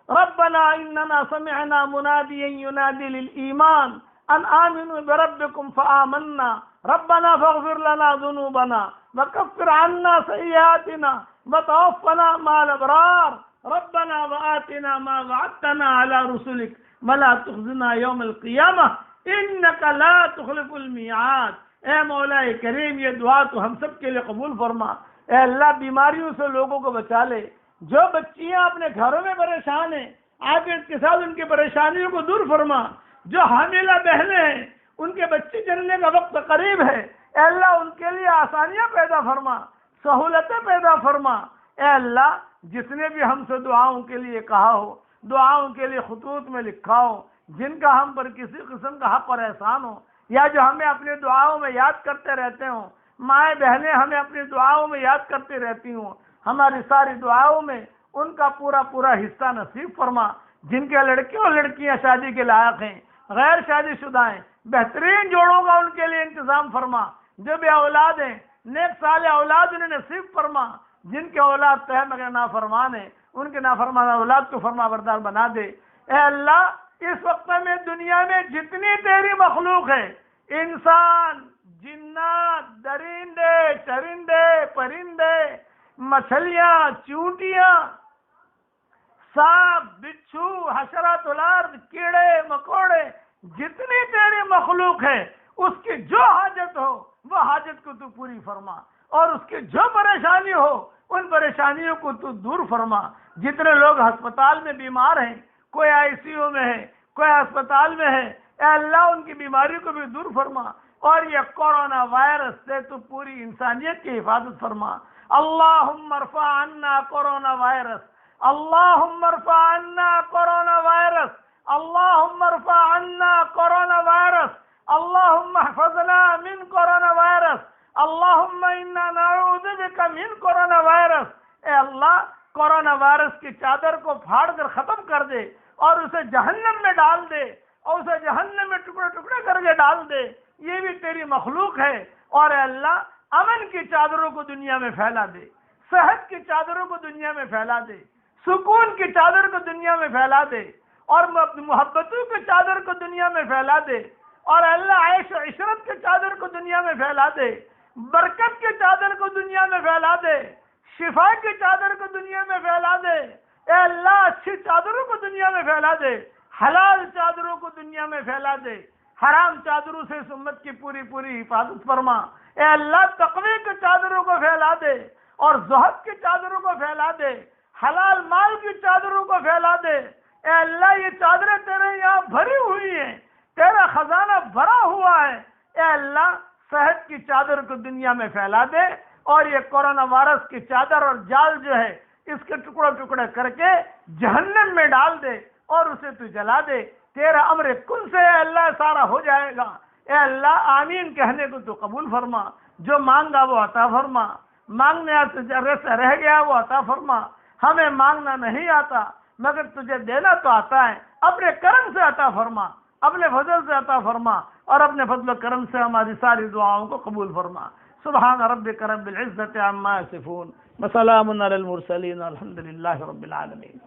ربنا اننا سمعنا منادیا ینادی للایمان ان آمنوا بربکم فآمنا ربنا فاغفر لنا ذنوبنا وکفر عنا سیئاتنا وتوفنا مع الابرار ربنا وآتنا ما وعدتنا على رسلك ولا تخزنا یوم القیامہ انک لا تخلف المیعاد۔ اے مولا کریم یہ دعا تو ہم سب کے لیے قبول فرما۔ اے اللہ بیماریوں سے لوگوں کو بچا لے، جو بچیاں اپنے گھروں میں پریشان ہیں عافیت کے ساتھ ان کی پریشانیوں کو دور فرما، جو حاملہ بہنیں ہیں ان کے بچے جننے کا وقت قریب ہے، اے اللہ ان کے لیے آسانیاں پیدا فرما، سہولتیں پیدا فرما۔ اے اللہ جس نے بھی ہم سے دعاؤں کے لیے کہا ہو، دعاؤں کے لیے خطوط میں لکھا ہو، جن کا ہم پر کسی قسم کا حق اور احسان ہو، یا جو ہمیں اپنی دعاؤں میں یاد کرتے رہتے ہوں، مائیں بہنیں ہمیں اپنی دعاؤں میں یاد کرتے رہتی ہوں، ہماری ساری دعاؤں میں ان کا پورا پورا حصہ نصیب فرما۔ جن کے لڑکے اور لڑکیاں شادی کے لائق ہیں، غیر شادی شدہ ہیں، بہترین جوڑوں کا ان کے لیے انتظام فرما۔ جو بھی اولاد ہیں نیک صالح اولاد انہیں نصیب فرما۔ جن کے اولاد تہ مگر نافرمان ہیں ان کے نافرمان اولاد کو فرما بردار بنا دے۔ اے اللہ اس وقت میں دنیا میں جتنی تیری مخلوق ہے، انسان، جنات، درندے، چرندے، پرندے، مچھلیاں، چونٹیاں، سانپ، بچھو، حشرات الارض، کیڑے مکوڑے، جتنی تیری مخلوق ہے اس کی جو حاجت ہو وہ حاجت کو تو پوری فرما، اور اس کی جو پریشانی ہو ان پریشانیوں کو تو دور فرما۔ جتنے لوگ ہسپتال میں بیمار ہیں، کوئی آئی سی یو میں ہے، کوئی ہسپتال میں ہے، اے اللہ ان کی بیماری کو بھی دور فرما، اور یہ کورونا وائرس سے تو پوری انسانیت کی حفاظت فرما۔ اللہم ارفع عنا کورونا وائرس، اللہم ارفع عنا کورونا وائرس، اللہم ارفع عنا کورونا وائرس، اللہم احفظنا من کورونا وائرس، اللہم انا نعوذ بک من کورونا وائرس۔ اے اللہ کورونا وائرس کی چادر کو پھاڑ کر ختم کر دے، اور اسے جہنم میں ڈال دے، اور اسے جہنم میں ٹکڑے ٹکڑے کر کے ڈال دے۔ یہ بھی تیری مخلوق ہے۔ اور اے اللہ امن کی چادروں کو دنیا میں پھیلا دے، صحت کی چادروں کو دنیا میں پھیلا دے، سکون کی چادر کو دنیا میں پھیلا دے، اور محبتوں کی چادر کو دنیا میں پھیلا دے، اور اے اللہ عیش و عشرت کی چادر کو دنیا میں پھیلا دے، برکت کی چادر کو دنیا میں پھیلا دے، شفا کی چادر کو دنیا میں پھیلا دے۔ اے اللہ اچھی چادروں کو دنیا میں پھیلا دے، حلال چادروں کو دنیا میں پھیلا دے، حرام چادروں سے اس امت کی پوری پوری حفاظت فرما۔ اے اللہ تقوی کی چادروں کو پھیلا دے، اور زہد کی چادروں کو پھیلا دے، حلال مال کی چادروں کو پھیلا دے۔ اے اللہ یہ چادریں تیرے یہاں بھری ہوئی ہیں، تیرا خزانہ بھرا ہوا ہے۔ اے اللہ صحت کی چادر کو دنیا میں پھیلا دے، اور یہ کورونا وائرس کی چادر اور جال جو ہے اس کے ٹکڑے ٹکڑے کر کے جہنم میں ڈال دے، اور اسے تو جلا دے۔ تیرا امر کن سے اے اللہ سارا ہو جائے گا۔ اے اللہ آمین کہنے کو تو قبول فرما، جو مانگا وہ عطا فرما، مانگنے سے رہ گیا وہ عطا فرما۔ ہمیں مانگنا نہیں آتا مگر تجھے دینا تو آتا ہے، اپنے کرم سے عطا فرما، اپنے فضل سے عطا فرما، اور اپنے فضل و کرم سے ہماری ساری دعاؤں کو قبول فرما۔ سبحان ربک رب العزت عما یصفون وسلام علی المرسلین الحمد للہ رب العالمین۔